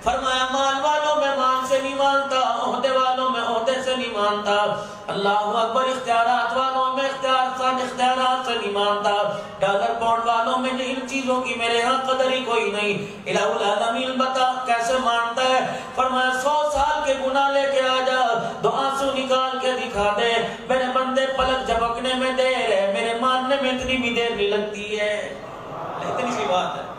فرمایا مال والوں میں مال سے نہیں مانتا، عہدے والوں میں عہدے سے نہیں مانتا، اللہ اکبر، اختیارات والوں میں اختیارات سے نہیں مانتا، ڈالر پاؤنڈ والوں میں ان چیزوں کی میرے ہاں قدر ہی کوئی نہیں، الہ العالمین بتا کیسے مانتا ہے؟ فرمایا 100 سال کے گناہ لے کے آ جا، دو آنسو نکال کے دکھا دے، میرے بندے پلک جھپکنے میں دیر ہے، میرے ماننے میں اتنی بھی دیر نہیں لگتی ہے۔ اتنی سی بات ہے،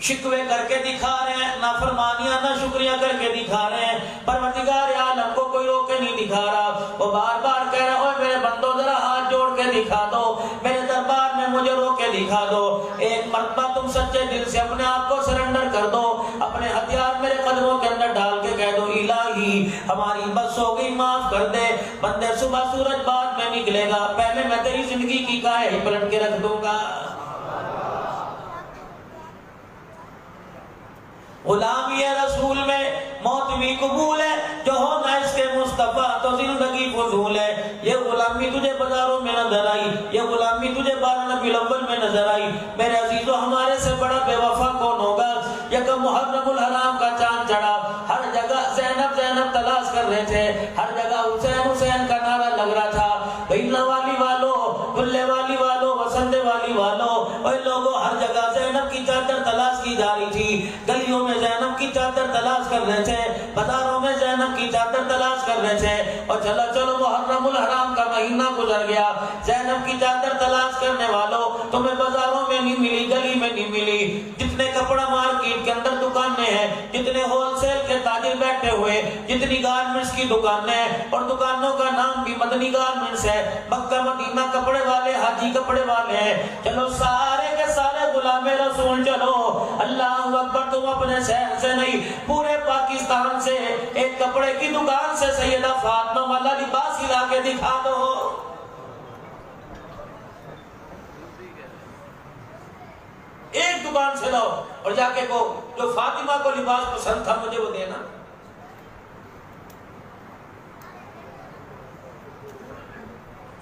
شکوے کر کے دکھا رہے ہیں، نافرمانیاں نہ شکریہ کر کے دکھا رہے ہیں، پروردگار عالم کو کوئی رو کے نہیں دکھا رہا، وہ بار بار کہہ رہا ہے میرے بندوں ذرا ہاتھ جوڑ کے دکھا دو، میرے دربار میں مجھے رو کے دکھا دو، ایک مرتبہ تم سچے دل سے اپنے آپ کو سرنڈر کر دو، اپنے ہتھیار میرے قدموں کے اندر ڈال کے کہہ دو الہی ہماری بس ہو گئی، معاف کر دے۔ بندے صبح سورج بعد میں نکلے گا، پہلے میں تیری زندگی کی کاہے ہی پلٹ کے رکھ دوں گا۔ غلامی رسول میں موت بھی قبول ہے، جو ہونا اس کے مصطفیٰ تو زندگی فضول ہے۔ یہ غلامی تجھے بازاروں میں نظر آئی، یہ غلامی تجھے 12 ربیع الاول میں نظر آئی، میرے عزیزو ہمارے سے بڑا بے وفا کون ہوگا؟ یکم محرم الحرام کا چاند چڑھا، ہر جگہ زینب زینب تلاش کر رہے تھے، ہر جگہ حسین حسین کا نعرہ لگ رہا تھا، بینا والی والو، گلے والی والو، وسندے والی والو، اوے لوگوں ہر جگہ زینب کی چادر تلاش کی جا رہی تھی، گلیوں میں زینب کی چادر تلاش کر رہے تھے، بازاروں میں زینب کی چادر تلاش کر رہے تھے، اور چلو چلو محرم الحرام کا مہینہ گزر گیا، زینب کی چادر تلاش کرنے والوں تمہیں بازاروں میں نہیں ملی، گلی میں نہیں ملی، جتنے کپڑا مارکیٹ کے اندر دکانیں ہیں، جتنے ہول سیل کے تاجر بیٹھے ہوئے، جتنی گارمنٹس کی دکانیں ہیں، اور دکانوں کا نام بھی مدنی گارمنٹس ہے، مکہ مدینہ کپڑے والے، حاجی کپڑے والے ہیں، چلو سارے کے سارے غلام رسول چلو، اللہ اکبر، تم اپنے شہر سے نہیں پورے پاکستان سے ایک کپڑے کی دکان سے سیدہ فاطمہ والا لباس لا کے دکھا دو۔ ایک دکان سے لاؤ اور جا کے کو جو فاطمہ کو لباس پسند تھا مجھے وہ دینا۔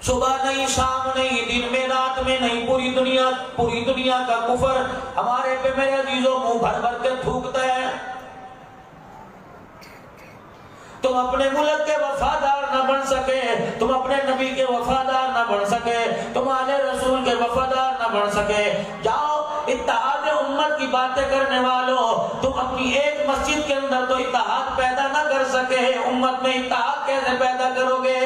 صبح نہیں، شام نہیں، دن میں رات میں نہیں، پوری دنیا کا کفر ہمارے پہ میرے عزیزوں منہ بھر بھر کے تھوکتا ہے۔ تم اپنے ملک کے وفادار نہ بن سکے، تم اپنے نبی کے وفادار نہ بن سکے، تم آل رسول کے وفادار نہ بن سکے، جاؤ اتحاد امت کی باتیں کرنے والوں، تم اپنی ایک مسجد کے اندر تو اتحاد پیدا نہ کر سکے، امت میں اتحاد کیسے پیدا کرو گے؟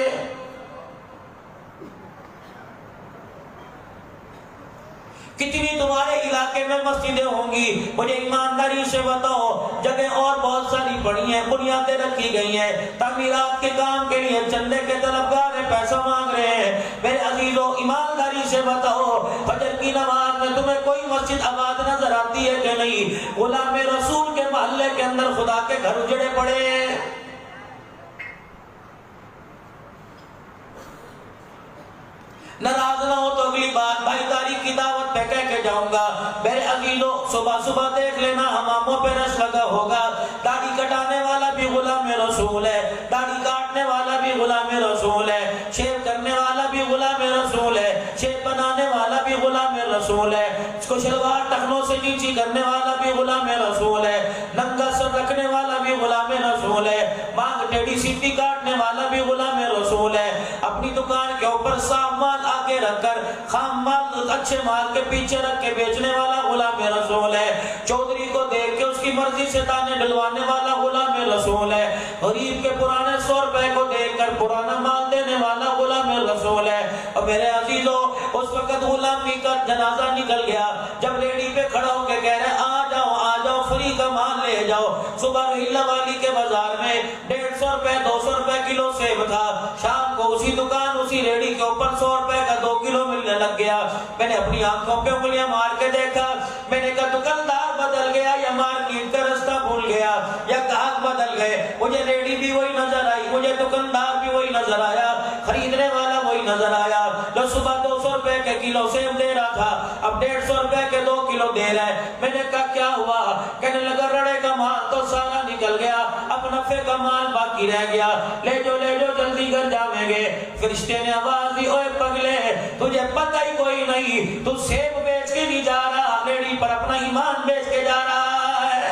کتنی تمہارے علاقے میں مسجدیں ہوں گی، مجھے ایمانداری سے بتاؤ، جگہ اور بہت ساری پڑی ہیں، بنیادیں رکھی گئی ہیں، تعمیرات کے کام کے لیے چندے کے طلبگار پیسہ مانگ رہے ہیں، میرے عزیزوں ایمانداری سے بتاؤ، فجر کی نماز میں تمہیں کوئی مسجد آباد نظر آتی ہے کہ نہیں؟ غلام رسول کے محلے کے اندر خدا کے گھر اجڑے پڑے ہیں۔ ناراض نہ ہو تو اگلی بار بھائی داری کی دعوت پہ کہہ کے جاؤں گا، میرے عزیزوں صبح صبح دیکھ لینا حماموں پہ رش لگا ہوگا، داڑھی کٹانے والا بھی غلام رسول ہے، داڑھی کاٹنے والا بھی غلام رسول ہے، شیو کرنے والا بھی غلام رسول ہے، شیو بنانے والا بھی غلام رسول ہے، اس کو شلوار ٹخنوں سے نیچی کرنے والا بھی غلام رسول ہے، ننگا سر رکھنے والا بھی غلام رسول ہے، مانگ ٹیڑھی سیدھی کاٹنے والا بھی غلام رسول ہے، اپنی دکان کے اوپر صاف مال آگے رکھ کر خام مال اچھے مال کے پیچھے رکھ کے بیچنے والا غلام رسول ہے، چودھری کو دیکھ کے اس کی مرضی سے دانے ڈلوانے والا غلام رسول ہے، غریب کے پرانے 100 روپے کو دیکھ کر پرانا مال دینے والا غلام رسول ہے۔ اور میرے عزیزوں اس وقت غلامی کا جنازہ نکل گیا جب ریڈی پہ کھڑا ہو کے کہہ رہے آ جاؤ فری کا مال لے جاؤ، صبح رحیلہ والی کے بازار میں 150 روپے 200 روپے کلو سیب تھا، شام کو اسی دکان اسی ریڈی کے اوپر 100 روپے کا 2 کلو ملنے لگ گیا، میں نے اپنی آنکھوں پہ انگلیاں مار کے دیکھا، میں نے کہا دکاندار بدل گیا یا مارکیٹ کا رستہ بھول گیا یا گاہک بدل گئے، مجھے ریڈی بھی وہی نظر آئی، مجھے دکاندار بھی وہی نظر آیا، خریدنے والا وہی نظر آیا، جو صبح 200 روپے کے کلو سیب دے رہا تھا اب 150 روپے کے 2 کلو دے رہا ہے۔ میں نے کہا کیا ہوا؟ کہنے لگا رڑے کا مال تو سارا نکل گیا، اب نفع کا مال باقی رہ گیا، لے جو جلدی گھر جاویں گے۔ فرشتے نے آواز دی اوے پگلے تجھے پتہ ہی کوئی نہیں، تو سیب بیچ کے نہیں جا رہا، ریڑھی پر اپنا ایمان بیچ کے جا رہا ہے۔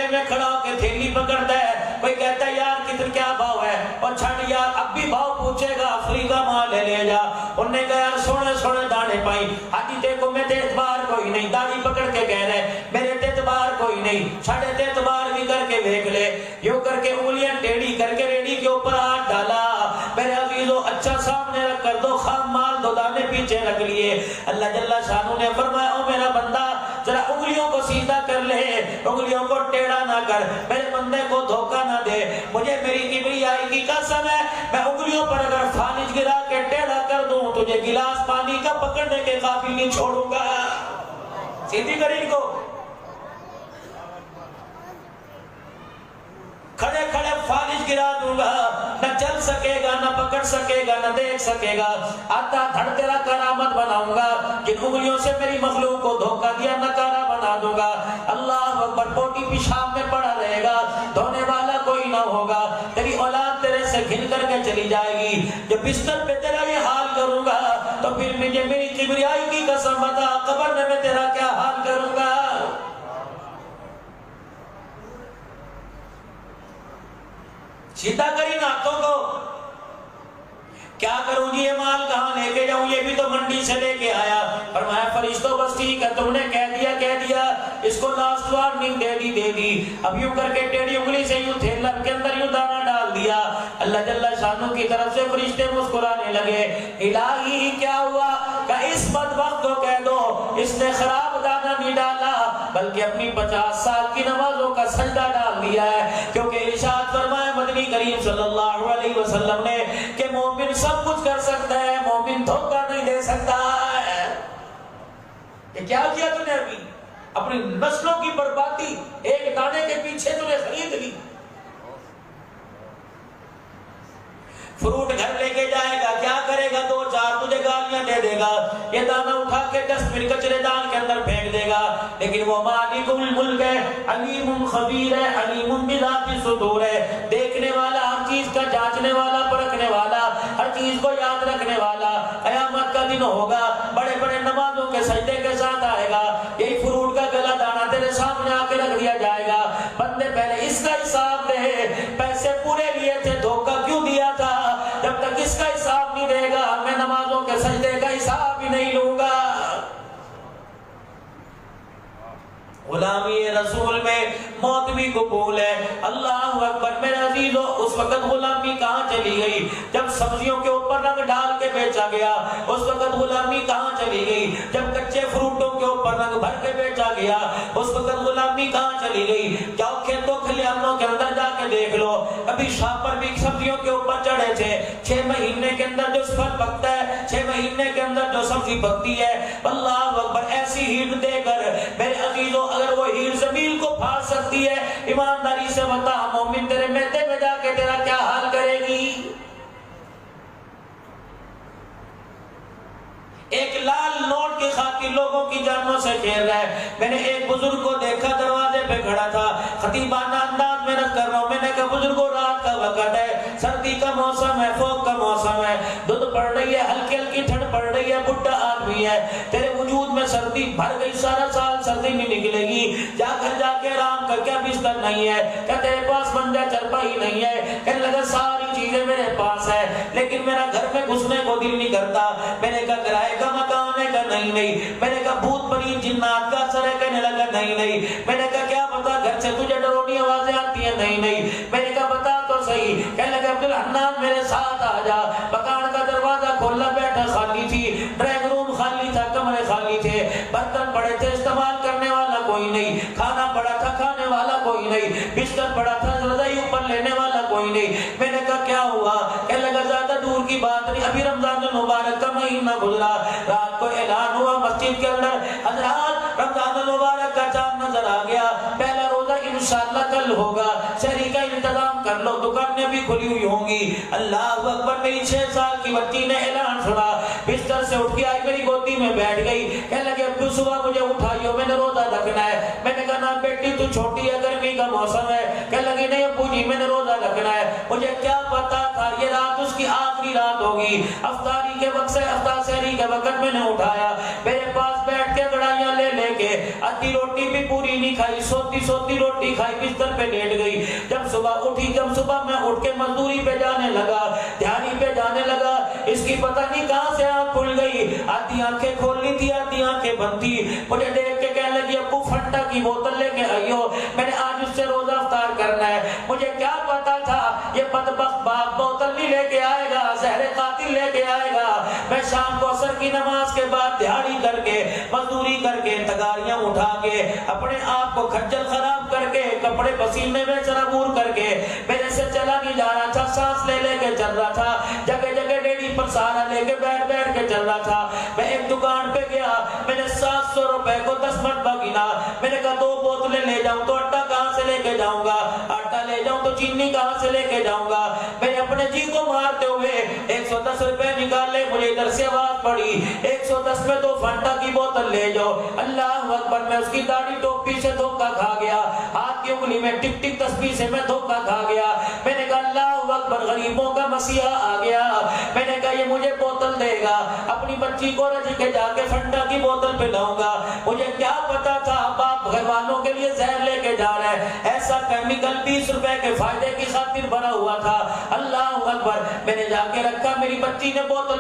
میلے میں کھڑا ہو کے تھیلی پکڑتا ہے، کوئی کہتا ہے یار کتنے کیا بھاؤ ہے، اور چھڑ یار اب بھی بھاؤ پوچھے گا، افریقہ مال لے جا۔ انہوں نے کہا یار سونے سونے دانے پائی، حاجی دیکھو میں اعتبار کوئی نہیں، داڑھی پکڑ کے کہہ رہے میرے اعتبار کوئی نہیں، ساڑھے اعتبار بھی کر کے دیکھ لے۔ یوں کر کے انگلیاں ٹیڑھی کر کے ریڑھی کے اوپر ہاتھ ڈالا، میرے عزیزو اچھا سامنے رکھ کر دو، خام مال دو دانے پیچھے رکھ لیے۔ اللہ جل شانہ نے فرمایا او میرا بندہ ذرا انگلیوں کو سیدھا کر لے، انگلیوں کو ٹیڑھا نہ کر، میرے بندے کو دھوکہ نہ دے، مجھے میری کبریائی کی قسم ہے میں انگلیوں پر اگر فالج گرا کے ٹیڑھا کر دوں تجھے گلاس پانی کا پکڑنے کے قابل نہیں چھوڑوں گا۔ سیدھی کر ان کو، کھڑے کھڑے فالج گرا دوں گا، نہ چل سکے گا، نہ پکڑ سکے گا، نہ دیکھ سکے گا، آتا دھڑ تیرا کرامت بناؤں گا، جن انگلیوں سے میری مخلوق کو دھوکہ دیا نکارا بنا دوں گا۔ اللہ اکبر، پوٹی پیشاب میں پڑا رہے گا، دھونے والا کوئی نہ ہوگا، تیری اولاد تیرے سے گھن کر کے چلی جائے گی۔ جب بستر پہ تیرا یہ حال کروں گا تو پھر مجھے میری کبریائی کی قسم بتا قبر میں تیرا کیا حال کروں گا۔ سیدھا کری ہاتھوں کو، کیا کروں جی یہ مال کہاں لے کے جاؤں، یہ بھی تو منڈی سے لے کے آیا۔ فرمایا فرشتوں بس ٹھیک ہے، تم نے کہہ دیا اس کو لاسٹ وارننگ دے دی۔ اب یوں کر کے ٹیڑھی انگلی سے یوں تھیلا کے اندر یوں دانا ڈال دیا۔ اللہ جل شانہ کی طرف سے فرشتے مسکرانے لگے، الہی کیا ہوا؟ کہ اس بدبخت کو کہہ دو اس نے خراب دانا نہیں ڈالا بلکہ اپنی 50 سال کی نمازوں کا سجدہ ڈال دیا ہے، کیونکہ ارشاد فرمایا مدنی کریم صلی اللہ علیہ وسلم نے کہ مومن سب کچھ کر سکتا ہے، مومن دھوکہ نہیں دے سکتا ہے۔ یہ کیا کیا تو نے ابھی؟ اپنی نسلوں کی بربادی ایک دانے کے پیچھے تو نے خرید لی۔ فروٹ گھر لے کے جائے گا، کیا کرے گا؟ 2-4 تجھے گالیاں دے دے گا، یہ دانا اٹھا کے ڈسٹ بن کچرے دان کے اندر پھینک دے گا، لیکن وہ مالک الملک ہے، علیم خبیر ہے، علیم بذات الصدور ہے، دیکھنے والا، ہر چیز کا جانچنے والا، پرکھنے والا، ہر چیز کو یاد رکھنے والا۔ قیامت کا دن ہوگا، بڑے بڑے نمازوں کے سجدے کے ساتھ آئے گا، یہی فروٹ کا گلا دانا تیرے سامنے آ کے رکھ دیا جائے گا، بندے پہلے اس کا حساب دے، پیسے پورے لیے تھے، دھوکہ کیوں دیا تھا؟ جب تک اس کا حساب نہیں دے گا میں نمازوں کے سجدے کا حساب ہی نہیں لوں گا۔ غلامی رسول میں موت بھی قبول ہے۔ اللہ اکبر میرے عزیزو، اس وقت غلامی کہاں چلی گئی؟ جب سبزیوں کے اوپر رنگ ڈال کے بیچا گیا، اس وقت غلامی کہاں چلی گئی؟ جب کچے فروٹوں کے اوپر رنگ بھر کے بیچا گیا، اس وقت غلامی کہاں چلی گئی؟ جاؤ کھیتوں کھلیانوں کے اندر جا کے دیکھ لو، ابھی شاپر بھی سبزیوں کے اوپر چڑھے تھے، 6 مہینے کے اندر جو پھل پکتا ہے، 6 مہینے کے اندر جو سبزی پکتی ہے، اللہ اکبر ایسی ہیٹ دے کر میرے عزیزو اگر وہ ہیٹ زمین کو پھاڑ سکتی ہے، ایمانداری سے بتا مومن تیرے میدے میں جا کے تیرا کیا حال کرے گی؟ ایک لال نوٹ کی خاطر لوگوں کی جانوں سے کھیل رہا ہے۔ میں نے ایک بزرگ کو دیکھا دروازے پہ کھڑا تھا، خطیبانہ انداز میں رکھ کر رہا ہوں، میں نے کہا بزرگوں رات کا وقت ہے، سردی کا موسم ہے، فوق کا موسم ہے، دھند پڑ رہی ہے، ہلکی ہلکی ٹھنڈ پڑ رہی ہے، بڈھا آدمی ہے، تیرے وجود میں سردی بھر گئی، سارا سال سردی نہیں نکلے گی، جا گھر جا کے آرام کر، کیا بستر نہیں ہے، کیا تیرے پاس منجا چرپائی نہیں ہے؟ کہنے لگا ساری چیزیں میرے پاس ہے لیکن میرا گھر میں گھسنے کو دل نہیں کرتا۔ میں نے کہا کرائے کا مکان ہے؟ کہ نہیں میں نے کہا بھوت پری جنات کا اثر ہے؟ کہنے لگا نہیں میں نے کہا کیا پتا گھر سے تجھے ڈرونی آوازیں آتی ہیں؟ نہیں میں نے کہا بتا تو صحیح۔ کہنے لگا عبدالحنان میرے ساتھ آ جا۔ مکان کا دروازہ کھولا، بیٹھا خالی تھی، ڈرائنگ روم خالی تھا، کمرے خالی تھے، برتن پڑے تھے، استعمال کرنے والا کوئی نہیں، کھانا پڑا تھا، کھانے والا کوئی نہیں، بستر پڑا تھا، رضائی اوپر لینے والا کوئی نہیں۔ میں نے کہا کیا ہوا؟ کہنے لگا زیادہ دور کی بات نہیں، ابھی رمضان المبارک کا مہینہ گزرا، رات کو اعلان ہوا مسجد کے اندر، حضرات رمضان المبارک کا چاند نظر آ گیا، پہلا روزہ انشاءاللہ کل ہوگا، شہری کا انتظام کر لو، دکانیں بھی کھلی ہوئی ہوں گی۔ اللہ اکبر، میری 6 سال کی بچی نے اعلان سنا، بستر سے اٹھ کے آئی، میری گودی میں بیٹھ گئی، کہنے لگے ابو صبح مجھے اٹھائیو، میں نے روزہ رکھنا ہے۔ میں نے کہا نا بیٹی تو چھوٹی ہے، گرمی کا موسم ہے۔ کہنے لگی نہیں ابو جی میں نے روزہ رکھنا ہے۔ مجھے کیا پتا تھا یہ رات اس کی آخری رات ہوگی، افطاری کے وقت سے افطار سحری کے وقت میں نے اٹھایا، میرے پاس بیٹھ کے کڑھائیاں لے کے آدھی روٹی بھی پوری نہیں کھائی، سوتی سوتی روٹی کھائی، بستر پہ لیٹ گئی۔ جب صبح اٹھی، جب صبح میں اٹھ کے مزدوری پہ جانے لگا، دیہانی پہ جانے لگا، اس کی پتہ نہیں کہاں سے آنکھ کھل گئی، آدھی آنکھیں کھول لی تھی، آدھی آنکھیں بند تھی۔ مجھے دیکھ کے کہنے لگی ابو فنٹا کی بوتل لے کے آئیو، میں نے آج اس سے روزہ افطار کرنا ہے۔ مجھے کیا پتا تھا یہ بدبخت باپ بوتل نہیں لے کے آئے گا، زہر قاتل لے کے آئے گا۔ میں شام کو عصر کی نماز کے بعد دیہڑی کر کے، مزدوری کر کے، تگاریاں اٹھا کے، اپنے آپ کو کھجل خراب کر کے، کپڑے پسینے میں چرابور کر کے، میرے سے چلا نہیں جا رہا تھا، سانس لے لے کے چل رہا تھا، جگہ جگہ ڈیڑھی پر سہارا لے کے بیٹھ بیٹھ کے چل رہا تھا۔ میں ایک دکان پہ گیا، میں نے 700 روپے کو 10 مرتبہ گنا، میں نے کہا 2 بوتلیں لے جاؤں تو آٹا کہاں سے لے کے جاؤں گا، آٹا لے جاؤں تو چینی کہاں سے لے کے جاؤں گا۔ میں نے اپنے جی کو مارتے ہوئے 110 روپے نکالے، مجھے ادھر سے آواز پڑی 110 میں 2 فانٹا کی بوتل لے جاؤ۔ اللہ اکبر، میں اس کی داڑھی ٹوپی سے دھوکہ کھا گیا، ہاتھ کی انگلی میں ٹک ٹک تسبیح سے میں دھوکہ کھا گیا۔ میں نے کہا اللہ اکبر، غریبوں کا مسیحا آ گیا۔ میں نے کہا یہ مجھے بوتل دے گا، اپنی بچی کو رج کے جا کے فنٹا کی بوتل پلاؤں گا۔ مجھے کیا پتا تھا باپ گھر والوں کے لیے زہر لے کے جا رہا ہے، ایسا کیمیکل 20 روپے کے فائدے کی خاطر بھرا ہوا تھا۔ اللہ اکبر، میں نے جا کے رکھا، میری بچی نے بوتل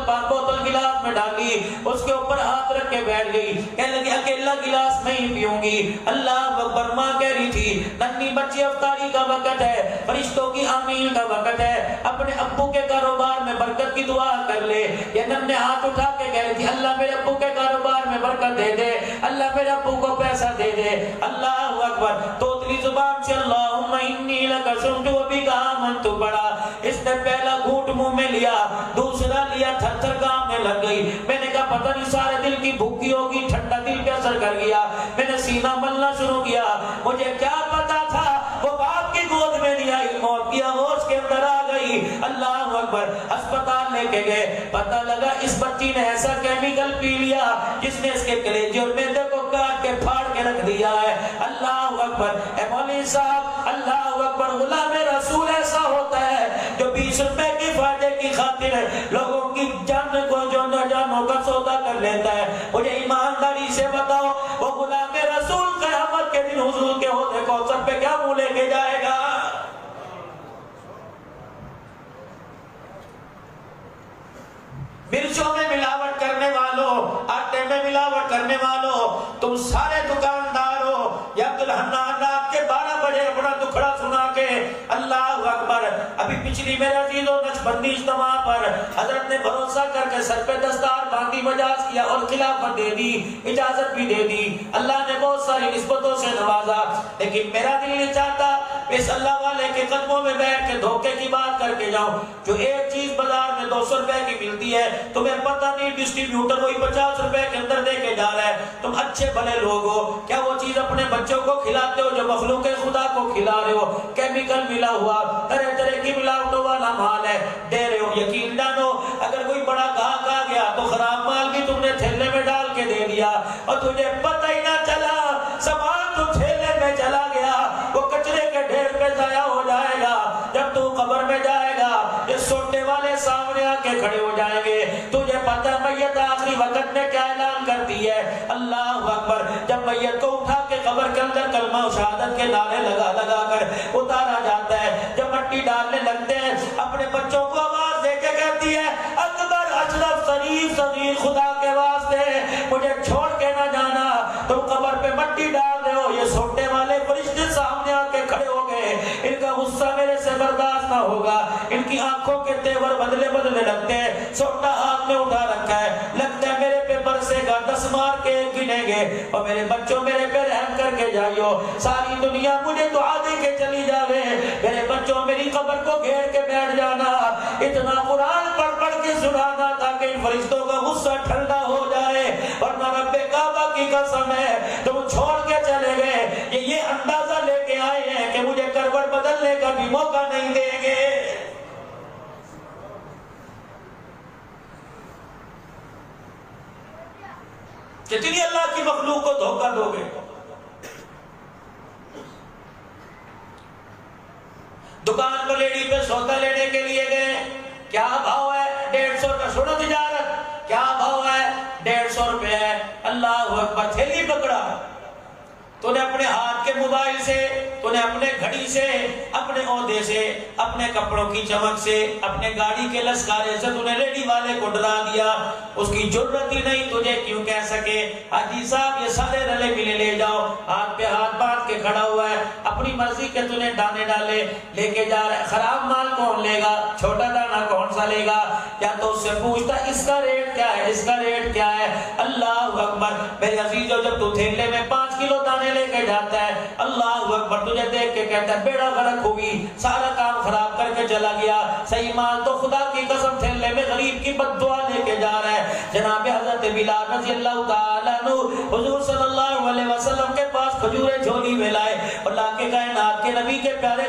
گلاس میں ڈالی، اس کے اوپر ہاتھ رکھ کے بیٹھ گئی، کہنے لگی اکیلا گلاس میں ہی پیوں گی۔ اللہ اکبر، ماں کہہ رہی تھی ننھی بچی افطاری کا وقت ہے، فرشتوں کی آمین کا وقت ہے، اپنے ابو کے کاروبار میں برکت کی دعا کر لے۔ یہ ننھے ہاتھ اٹھا کے کہہ رہی تھی اللہ میرے ابو کے کاروبار میں برکت دے دے، اللہ میرے ابو کو پیسہ دے دے۔ اللہ اکبر، توتلی زبان سے اللہم انی لک سمت و بک آمنت پڑھا۔ اس نے پہلا گھونٹ منہ میں لیا، دوسرا لیا، تھر تھر کانپنے لگ گئی۔ میں نے کہا پتہ نہیں سارے دل کی بھوکی ہوگی، ٹھنڈا دل پہ اثر کر گیا۔ میں نے سینہ ملنا شروع کیا، مجھے کیا پتا تھا وہ باپ کی گود میں نہیں آئی، موت کی آغوش کے اندر آ گئی۔ اللہ اکبر، اسپتال لے کے گئے، پتہ لگا اس بچی نے ایسا کیمیکل پی لیا جس نے اس کے کلیجے اور معدے کو کاٹ کے پھاڑ کے رکھ دیا ہے۔ اللہ اکبر، اے مولوی صاحب، اللہ اکبر، غلام رسول ایسا ہوتا ہے جو 20 روپے کی فائدے کی خاطر لوگوں کی جان کو جانوں کا سودا کر لیتا ہے۔ مجھے ایمانداری سے بتاؤ وہ غلام رسول قیامت کے دن حضور کے حوض کوثر پہ کیا منہ لے کے جائے گا؟ مرچوں میں ملاوٹ کرنے والوں، آٹے میں ملاوٹ کرنے والوں، تم سارے دکاندار ہو۔ یا عبدالحنان رات کے 12 بجے اپنا دکھڑا سنا کے اللہ اکبر، ابھی پچھلی میرے عزیزوں نقشبندی اجتماع پر حضرت نے بھروسہ کر کے سر پہ دستار باندھی، مجاز کیا اور خلافت دے دی، اجازت بھی دے دی، اللہ نے بہت ساری نسبتوں سے نوازا، لیکن میرا دل نہیں چاہتا اس اللہ والے کے قدموں میں بیٹھ کے دھوکے کی بات کر کے جاؤں۔ جو ایک چیز بازار میں 200 روپے کی ملتی ہے، تمہیں پتہ نہیں ڈسٹریبیوٹر وہی 50 روپے کے اندر دے کے جا رہا ہے۔ تم اچھے بھلے لوگ ہو، کیا وہ چیز اپنے بچوں کو کھلاتے ہو جو مخلوق خدا کو کھلا رہے ہو؟ کیمیکل ملا ہوا، طرح طرح کی ملاوٹوں والا مال ہے، دے رہے ہو۔ یقین جانو اگر کوئی بڑا گاہک آ گیا تو خراب مال بھی تم نے تھیلے میں ڈال کے دے دیا اور تجھے پتہ ہی نہ چلا، سامان تو تھیلے میں چلا گیا، وہ کچرے کے ڈھیر پہ ضائع ہو جائے گا۔ جب تو قبر میں جائے گا یہ سوٹے والے سامنے آ کے کھڑے ہو جائیں گے، تجھے پتہ میت آخری وقت میں کیا اعلان کرتی ہے؟ اللہ اکبر، جب میت کو اٹھا کے قبر کے اندر کلمہ و شہادت کے نعرے لگا لگا کر اتارا جاتا ہے، جب مٹی ڈالنے لگتے ہیں اپنے بچوں کو آواز دے کے کہتی ہے اکبر اشرف شریف صغیر خدا کے واسطے مجھے چھوڑ کے نہ جانا، تم قبر پہ مٹی ڈال رہے ہو۔ یہ سوٹے والے فرشتے سامنے آ کے کھڑے ہو گئے، ان کا غصہ میرے سے برداشت نہ ہوگا، ان کی آنکھوں کے تیور بدلنے لگتے ہیں، سوٹا ہاتھ میں اٹھا رکھا ہے، لگتا ہے میرے پہ برسے گا، 10 مار کے گنیں گے، اور میرے بچوں میرے پہ رحم کر کے جائیو، ساری دنیا مجھے دعا دے کے چلی جاوے، میرے بچوں میری قبر کو گھیر کے بیٹھ جانا، اتنا قرآن پڑھ پڑھ کے سنانا تاکہ ان فرشتوں کا غصہ ٹھنڈا ہو جائے، ورنہ رب کعبہ کی قسم ہے تم چھوڑ کے چلے گئے، یہ اندازہ لے کے آئے ہیں کہ مجھے کروٹ بدلنے کا بھی موقع نہیں دیں گے۔ کتنی اللہ کی مخلوق کو دھوکہ دو گے؟ دکان پر لیڈی پہ سودا لینے کے لیے گئے، کیا بھاؤ ہے؟ 150 کا سنو تجارت، کیا بھاؤ ہے؟ 150 روپے ہے۔ اللہ اکبر، تھیلی پکڑا، تو نے اپنے ہاتھ کے موبائل سے، تو نے اپنے گھڑی سے، اپنے عہدے سے، اپنے کپڑوں کی چمک سے، اپنے گاڑی کے لسکارے سے تو نے ریڈی والے کو ڈرا دیا. اس کی جرت ہی نہیں تجھے کیوں کہہ سکے حاجی صاحب یہ سارے رلے ملے لے جاؤ. ہاتھ پہ ہاتھ باندھ کے کھڑا ہوا ہے، اپنی مرضی کے تو نے دانے ڈالے لے کے جا رہا ہے. خراب مال کون لے گا؟ چھوٹا دانا کون سا لے گا؟ یا تو اس سے پوچھتا اس کا ریٹ کیا ہے، اس کا ریٹ کیا ہے. اللہ اکبر میرے عزیزو، جب تو تھیلے میں 5 کلو دانے لے کے جاتا ہے، اللہ اکبر تجھے دیکھ کے کہتا ہے بیڑا غرق ہوئی، سارا کام خراب کر کے چلا گیا. صحیح مال تو خدا کی قسم تھیلے میں غریب کی بد دعا لے کے جا رہا ہے. جناب حضرت بلال رضی اللہ تعالیٰ عنہ حضور صلی اللہ علیہ وسلم کے پاس کھجوریں جھولی میں لائے اور لا کے کائنات کے نبی کے پیارے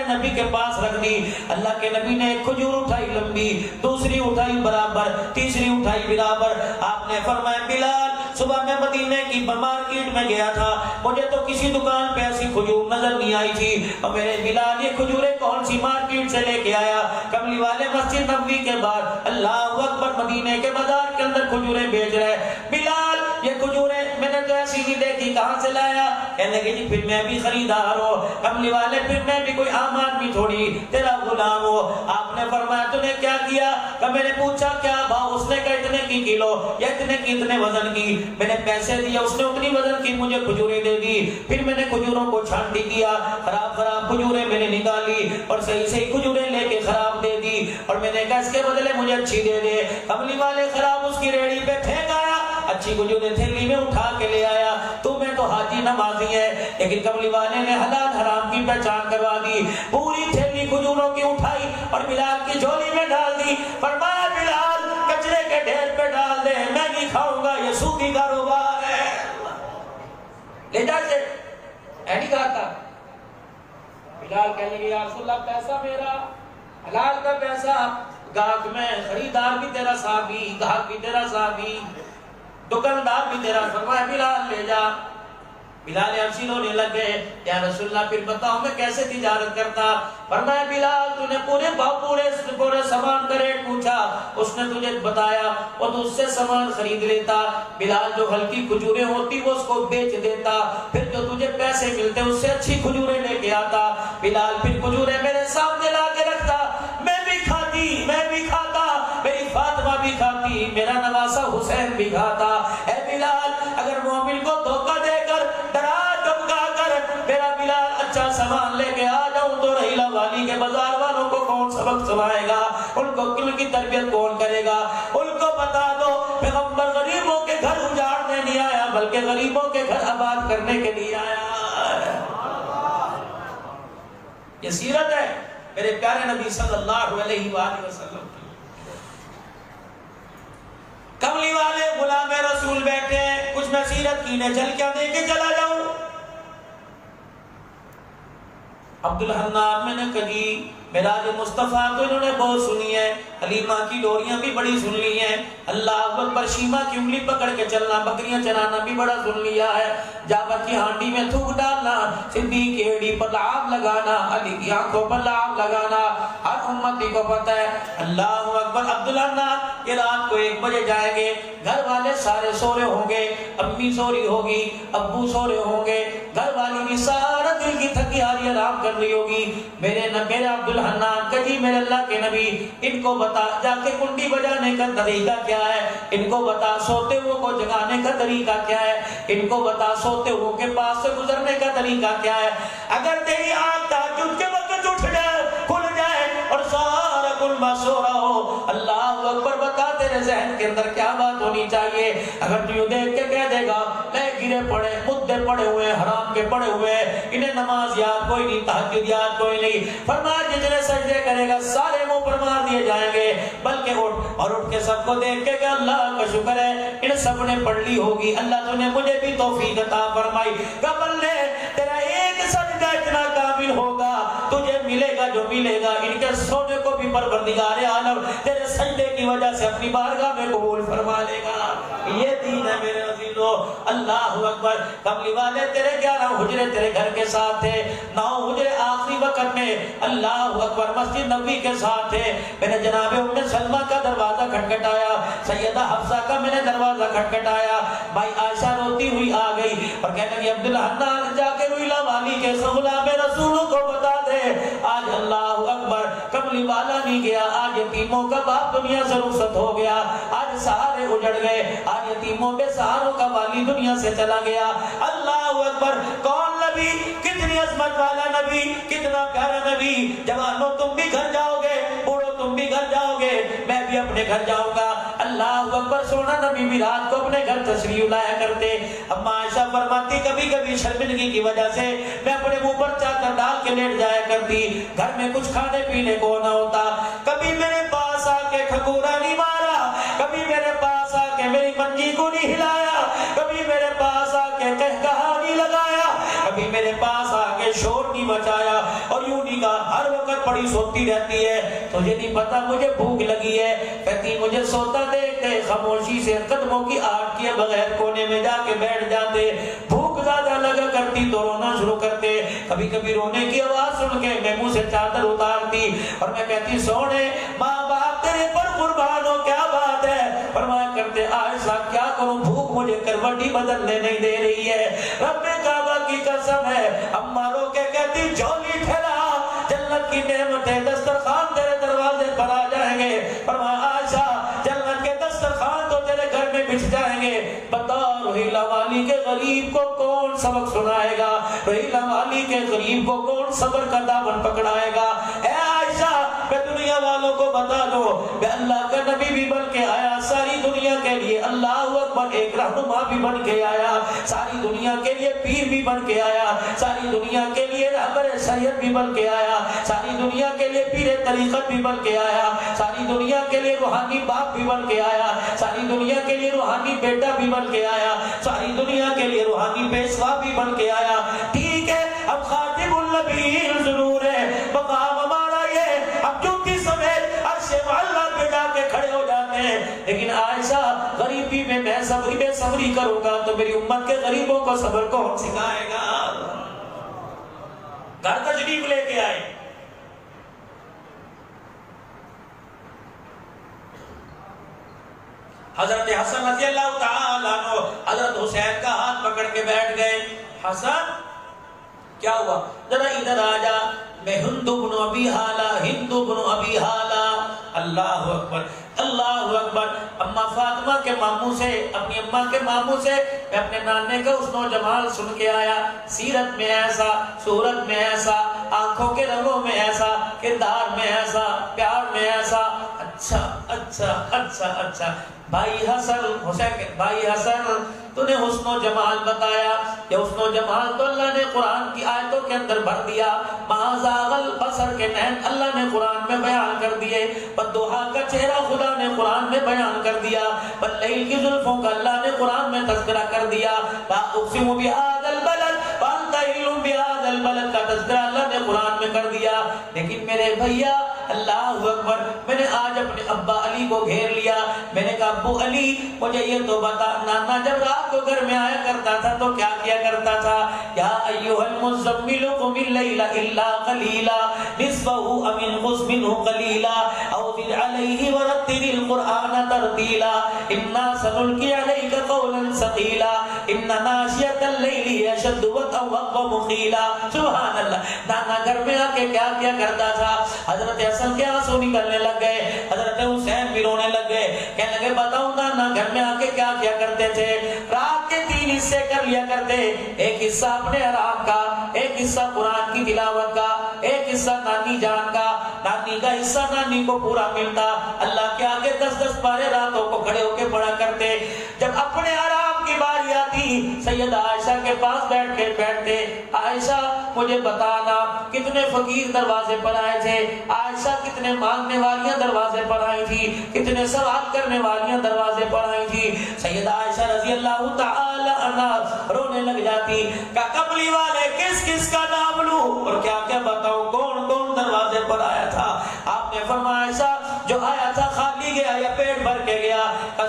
نبی کے پاس رکھ دی. اللہ کے نبی نے ایک کھجور اٹھائی لمبی، دوسری اٹھائی برابر، تیسری اٹھائی برابر. آپ نے فرمایا بلال صبح میں مدینے کی مارکیٹ میں گیا تھا، مجھے تو کسی دکان پہ ایسی کھجور نظر نہیں آئی تھی، اور میرے بلال یہ کھجوریں کون سی مارکیٹ سے لے کے آیا؟ کملی والے مسجد نبوی کے بعد اللہ اکبر مدینے کے بازار کے اندر کھجوریں بیچ رہے. بلال یہ کھجوریں میں نے تو ایسی نہیں دیکھی، کہاں سے لایا؟ کہنے کہ جی پھر میں بھی خریدار ہوں. کملی والے پھر میں بھی کوئی عام آدمی تھوڑی تیرا غلام ہو. آپ نے فرمایا تو نے کیا کیا؟ کہ میں نے پوچھا کیا بھاؤ؟ اس نے کہا اتنے کی کلو یا اتنے کی اتنے وزن کی. میں نے پیسے دیے، اس نے اتنی وزن کی مجھے کھجوریں دے دی. پھر میں نے کھجوروں کو چھانٹی کیا، خراب کھجوریں میں نے نکالی اور صحیح کھجوریں لے کے خراب دے دی، اور میں نے کہا اس کے بدلے مجھے اچھی دے دے. کملی والے خراب اس کی ریڑھی پہ پھینک آیا، اچھی کھجوریں تھیلی میں اٹھا کے لے آیا. تو میں تو حاجی نمازی ہے، لیکن کملی والے نے حلال حرام کی پہچان کروا دی. پوری تھیلی کھجوروں کی اٹھائی اور بلال کی جھولی میں ڈال دی. فرمایا بلال کچرے کے ڈھیر پہ ڈال دے، میں نہیں کھاؤں گا، یہ سودی کاروبار ہے. لے جا سے نہیں کہتا. بلال کہنے لگے یا رسول اللہ پیسہ میرا، حلال کا پیسہ، گاہک میں، خریدار بھی تیرا صحابی، گاہک بھی تیرا صحابی، دکاندار بھی تیرا. فرمایا بلال لے جا. بلال حبشی رونے لگ گئے، یا رسول اللہ پھر بتاؤ میں کیسے تجارت کرتا؟ فرمایا بلال تو نے پورے سامان کا ریٹ پوچھا، اس نے تجھے بتایا، اور تو اس سے سامان خرید لیتا. بلال جو ہلکی کھجوریں ہوتی وہ اس کو بیچ دیتا، پھر جو تجھے پیسے ملتے اس سے اچھی کھجوریں لے کے آتا. بلال پھر کھجوریں میرے سامنے لا کے رکھتا، میں بھی کھاتی، میں بھی کھاتا، میری فاطمہ بھی کھاتی، میرا نواسہ حسین بھی کھاتا. اے بلال اگر مومن کو دھوکہ دے کر ڈرا دھمکا کر میرا بلال اچھا سامان لے کے آ جاؤں تو رحیلہ والی کے بازار والوں کو کون سبق سنائے گا؟ ان کو کل کی تربیت کون کرے گا؟ ان کو بتا دو پیغمبر غریبوں کے گھر اجاڑنے نہیں آیا بلکہ غریبوں کے گھر آباد کرنے کے لیے آیا. یہ سیرت ہے میرے پیارے نبی صلی اللہ علیہ وآلہ وسلم. کملی والے غلام رسول بیٹھے ہیں، کچھ میں سیرت کی نے جل کیا دے کے چلا جاؤں. عبدالحنان میں نے کہی معراج مصطفیٰ تو انہوں نے بہت سنی ہے، حلیمہ کی ڈوریاں بھی بڑی سن لی ہیں، اللہ اکبر شیمہ کی انگلی پکڑ کے چلنا، بکریاں چرانا بھی بڑا سن لیا ہے، جعفر کی ہانڈی میں تھوک ڈالنا، صدیق کی ایڑی پر لعاب لگانا، علی کی آنکھوں پر لعاب لگانا، ہر امتی کو پتہ ہے. اللہ اکبر. عبدالحنان یہ رات کو 1 بجے جائیں گے، گھر والے سارے سو رہے ہوں گے، امی سو رہی ہوگی، ابو سو رہے ہوں گے، گھر والی بھی سارا دل کی تھکی ہاری آرام کر رہی ہوگی. میرے عبدالحنان کہ جی میرے اللہ کے نبی ان کو بتا جا کے کنڈی بجانے کا طریقہ کیا ہے، ان کو بتا سوتے ہوئے کو جگانے کا طریقہ کیا ہے، ان کو بتا سوتے ہوئے کے پاس سے گزرنے کا طریقہ کیا ہے. اگر تیری آنکھ تہجد کے وقت اٹھ جائے، کھل جائے اور سارا کلمہ سو رہا ہو، اللہ اکبر بتا تیرے ذہن کے اندر کیا بات ہونی چاہیے. اگر تو دیکھ کے کہہ دے گا لے گرے پڑے، مدے پڑے ہوئے، حرام کے پڑے ہوئے، انہیں نماز یاد کوئی نہیں، تہجد یاد کوئی نہیں، فرمایا جتنے سجدے کرے گا سارے منہ پر مار دیے جائیں گے، بلکہ اٹھ کے سب کو دیکھ کے کہ اللہ کا شکر ہے ان سب نے پڑھ لی ہوگی، اللہ تو نے مجھے بھی توفیق عطا فرمائی. قبل نے تیرا ایک سجدہ اتنا کامل ہوگا تجھے ملے گا جو ملے گا، ان کے سونے کو بھی پروردگار عالم تیرے سجدے کی وجہ سے اپنی بارگاہ میں قبول فرما لے گا. یہ دین ہے میرے عزیزو. اللہ اکبر. کملی والے تیرے 11 حجرے تیرے گھر کے ساتھ تھے، 9 حجرے آخری وقت میں اللہ اکبر مسجد نبوی کے ساتھ تھے، میں نے جناب ام سلمہ کا دروازہ کھٹکھٹایا، سیدہ حفصہ کا میں نے دروازہ کھٹکھٹایا، بھائی عائشہ روتی ہوئی آ گئی اور کہنے لگی عبدالحنان جا کے رویلا والی کے غلام رسولوں کو بتا دے آج اللہ اکبر کملی والا نہیں گیا، آج یتیموں کا باپ دنیا سے رخصت ہو گیا، آج سہارے اجڑ گئے، آج یتیموں بے سہاروں کا والی دنیا سے چلا گیا۔ اللہ اکبر، کون نبی، کتنی عظمت والا نبی، کتنا پیارا نبی۔ جوانوں تم بھی گھر جاؤ گے، بوڑھو تم بھی گھر جاؤ گے، میں بھی اپنے گھر جاؤں گا۔ اللہ اکبر، سونا نبی بھی رات کو اپنے گھر تشریف لایا کرتے۔ اما عائشہ فرماتی کبھی کبھی شرمندگی کی وجہ سے میں اپنے منہ پر چادر ڈال کے لیٹ جایا کرتی، گھر میں کچھ کھانے پینے کو نہ ہوتا، کبھی میرے پاس آ کے ٹھکورا نہیں مارا، کبھی میرے پاس آ کے میری منجی کو نہیں ہلایا، کبھی میرے پاس آ کے کہکہا نہیں لگایا، کبھی میرے پاس آ کے شور نہیں مچایا، اور یوں نہیں کہا ہر وقت پڑی سوتی رہتی ہے، تجھے نہیں پتا مجھے بھوک لگی ہے، کہتی مجھے سوتا دیکھتے خاموشی سے قدموں کی آہٹ کیے بغیر کونے میں جا کے بیٹھ جاتے، بھوک زیادہ لگا کرتی تو رونا شروع کرتے، کبھی کبھی رونے کی آواز سن کے میں منہ سے چادر اتارتی اور میں کہتی سونے ماں باپ تیرے پر قربان ہو، کیا بات ہے؟ فرمایا کرتے عائشہ کیا کروں، بھوک مجھے کروٹی بدلنے نہیں دے رہی ہے، رب کعبہ کی قسم ہے، اما رو کے کہتی جھولی ٹھہرا، جنت کی نعمتیں دسترخوان تیرے دروازے پر آ جائیں گے۔ فرمایا عائشہ جنت کے دسترخوان تو تیرے گھر میں بچھ جائیں گے، بتا روحیلا والی کے غریب کو کون سبق سنائے گا، روحیلا والی کے غریب کو کون صبر کا دامن پکڑائے گا؟ اے عائشہ میں دنیا والوں کو بتا دو کہ اللہ کا نبی بھی بن کے آیا، ساری دنیا کے لیے اللہ اکبر ایک رہنما بھی بن کے آیا، ساری دنیا کے لیے پیر بھی بن کے آیا، ساری دنیا کے لیے رہبر شریعت بھی بن کے آیا، ساری دنیا کے لیے پیر طریقت بھی بن کے آیا، ساری دنیا کے لیے روحانی باپ بھی بن کے آیا، ساری دنیا کے لیے روحانی بیٹا بھی بن کے آیا، ساری دنیا کے لیے روحانی پیشوا بھی بن کے آیا۔ ٹھیک ہے اب خاتم النبی ضرور ہے، مقام ہمارا یہ اب جوتی سمیت عرش معلا پہ جا کے کھڑے ہو جاتے ہیں، لیکن عائشہ غریبی میں میں صبری بے صبری کروں گا تو میری امت کے غریبوں کو صبر کون سکھائے گا؟ گھر تشریف لے کے آئے، حضرت حسن رضی اللہ تعالیٰ عنہ حضرت حسین کا ہاتھ پکڑ کے بیٹھ گئے، حسن کیا ہوا ذرا ادھر آ جا، میں ہندو بن ابی حالہ، ہندو بن ابی حالہ۔ اللہ اکبر اللہ اکبر۔ اما فاطمہ کے ماموں سے، اپنی اماں کے ماموں سے میں اپنے نانے کا حسن و جمال سن کے آیا، سیرت میں ایسا، صورت میں ایسا، آنکھوں کے رنگوں میں ایسا، کردار میں ایسا، پیار میں ایسا۔ اچھا اچھا اچھا اچھا بھائی حسن، حسین کے بھائی حسن تو نے حسن و جمال بتایا، یہ حسن و جمال تو اللہ نے قرآن کی آیتوں کے اندر بھر دیا، ما زاغ البصر کے نین اللہ نے قرآن میں بیان کر دیے، والضحیٰ کا چہرہ خدا نے قرآن میں بیان کر دیا، واللیل کی زلفوں کا اللہ نے قرآن میں تذکرہ کر دیا، لا اقسم بہذا البلد وانت حل بہذا البلد کا تذکرہ اللہ نے قرآن میں کر دیا۔ لیکن میرے بھیا اللہ اکبر، میں نے آج اپنے ابا علی کو گھیر لیا، میں نے کہا ابو علی مجھے یہ تو بتا، نانا جب رات کو گھر میں آیا کرتا تھا تو کیا کیا کرتا تھا؟ یا ایھا المزمل قم اللیل الا قلیلا نصفہ او انقص منہ قلیلا او زد علیہ ورتل القرآن ترتیلا انا سنلقی علیک قولا ثقیلا ان ناشئۃ اللیل اشد وطئا واقوم قیلا۔ سبحان اللہ، نانا گھر میں آ کے کیا کیا کرتا تھا؟ حضرت حسن کے آنسو نکلنے لگ گئے، حضرت حسین بھی رونے لگ گئے، کہنے لگے بتاؤں نانا گھر میں آ کے کیا کیا کرتے تھے؟ رات کے 3 حصے کر لیا کرتے، ایک حصہ اپنے آرام کا، ایک حصہ قرآن کی تلاوت کا، ایک حصہ نانی جان کا، نانی کا حصہ نانی کو پورا ملتا، اللہ کے آگے 10-10 پارے راتوں کو کھڑے ہو کے پڑھا کرتے۔ جب اپنے آرام کی باری آتی سیدہ عائشہ کے پاس بیٹھ کے بیٹھتے، عائشہ مجھے بتانا کتنے فقیر دروازے پر آئے تھے، عائشہ کتنے مانگنے والیاں دروازے پر آئی تھی، کتنے سوال کرنے والیاں دروازے پر آئی تھی۔ سیدہ عائشہ رضی اللہ تعالی عنہا رونے لگ جاتی کہ کملی والے کس کس کا نام لوں اور کیا کیا بتاؤں، کون کون دروازے پر آیا تھا؟ آپ نے فرمایا عائشہ جو آیا تھا خالی گیا یا پیٹ بھر کے گیا؟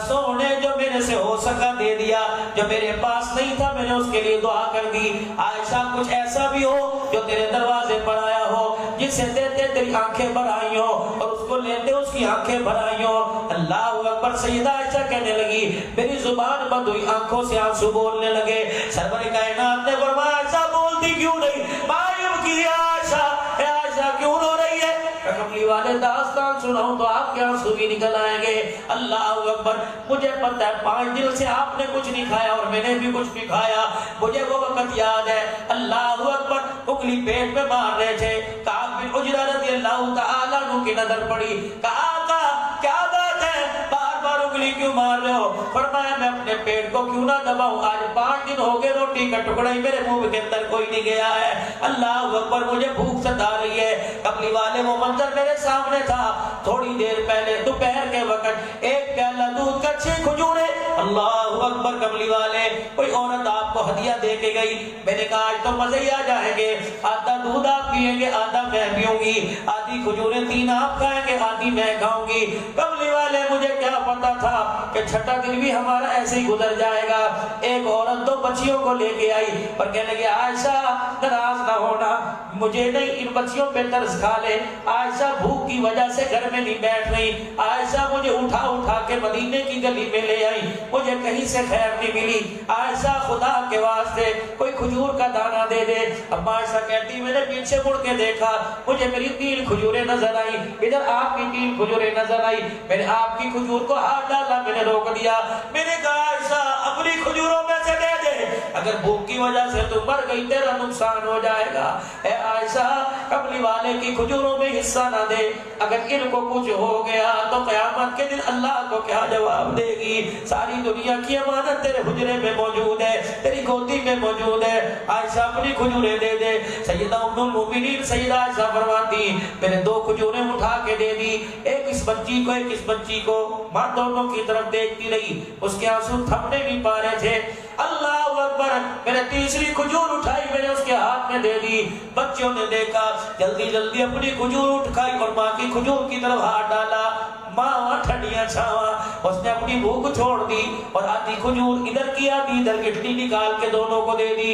سونے جو میرے سے ہو سکا دے دیا، جو میرے پاس نہیں تھا میں نے اس کے لیے دعا کر دی. عائشہ کچھ ایسا بھی ہو جو تیرے دروازے پر آیا ہو, جسے دیتے تیری آنکھیں بھر آئی ہو اور اس کو لیتے اس کی آنکھیں بھر آئی ہو. اللہ اکبر. سیدہ عائشہ کہنے لگی میری زبان بند ہوئی, آنکھوں سے آنسو بولنے لگے. سرور کائنات نے فرمایا عائشہ بولتی کیوں نہیں؟ مایوب کی عائشہ, اے عائشہ کیوں رو رہی ہے؟ کملی والے داستان سناؤں تو آپ کے آنسو بھی نکل آئیں گے. اللہ اکبر. مجھے پتہ ہے 5 دن سے آپ نے کچھ نہیں کھایا اور میں نے بھی کچھ نہیں کھایا. مجھے وہ وقت یاد ہے. اللہ اکبر. انگلی پیٹ میں مار رہے تھے. کعب بن عجرہ رضی اللہ تعالیٰ عنہ کی نظر پڑی. کہا آقا کیا بات ہے, بار بار انگلی کیوں مار رہے ہو؟ فرمایا میں اپنے پیٹ کو کیوں نہ دباؤں, آج 5 دن ہو گئے روٹی کا ٹکڑا ہی میرے منہ کے اندر کوئی نہیں گیا ہے. اللہ اکبر. مجھے بھوک ستا رہی ہے. کملی والے وہ منظر میرے سامنے تھا. تھوڑی دیر پہلے دوپہر کے وقت ایک پیالہ دودھ کا 6 کھجوریں. اللہ اکبر. کملی والے کوئی عورت آپ کو ہدیہ دے کے گئی. میں نے کہا آج تو مزے ہی آ جائیں گے, آدھا دودھ آپ پیئیں گے, آدھا میں پیوں گی, آدھی کھجوریں 3 آپ کھائیں گے, آدھی میں کھاؤں گی. کملی والے مجھے کیا پتا تھا کہ چھٹا دن بھی ہمارا ایسے ہی گزر جائے گا. ایک عورت 2 بچیوں کو لے کے آئی اور کہنے لگی عائشہ ناراض نہ ہونا, مجھے نہیں ان بچیوں پہ ترس کھا لے. عائشہ بھوک کی وجہ سے گھر میں نہیں بیٹھ رہی. عائشہ مجھے اٹھا اٹھا کے مدینے کی گلی میں لے آئی, مجھے کہیں سے خیر نہیں ملی. عائشہ خدا کے واسطے کوئی کھجور کا دانہ دے دے. اب عائشہ کہتی میں نے پیچھے مڑ کے دیکھا, مجھے میری 3 کھجوریں نظر آئی, ادھر آپ کی 3 کھجوریں نظر آئی. میں نے آپ کی کھجور کو ہاتھ ڈالا, میں نے روک دیا. میں نے کہا عائشہ اپنی کھجوروں میں سے دے دے, اگر بھوک کی وجہ سے تو مر گئی تیرا نقصان ہو جائے گا. اے عائشہ کملی والے کی کھجوروں میں حصہ نہ دے, اگر ان کو کچھ ہو گیا تو قیامت کے دن اللہ کو کیا جواب دے گی؟ ساری دنیا کی امانت تیرے حجرے میں موجود ہے, تیری گودی میں موجود ہے. عائشہ اپنی کھجوریں دے دے. سیدہ ام المؤمنین سیدہ عائشہ فرماتی میں نے 2 کھجوریں اٹھا کے دے دی, ایک اس بچی کو ایک اس بچی کو. ماں دونوں کی طرف دیکھتی رہی, اس کے آنسو تھمنے نہیں پا رہے تھے. اللہ اکبر. میں نے تیسری کھجور اٹھائی, میں نے اس کے ہاتھ میں دے دی. بچوں نے دیکھا, جلدی جلدی اپنی کھجور اٹھائی اور ماں کی کھجور کی طرف ہاتھ ڈالا. ماں ٹھنڈیاں چھاواں, اس نے اپنی بھوک چھوڑ دی اور آدھی کھجور ادھر کی آدھی ادھر گٹنی نکال کے دونوں کو دے دی.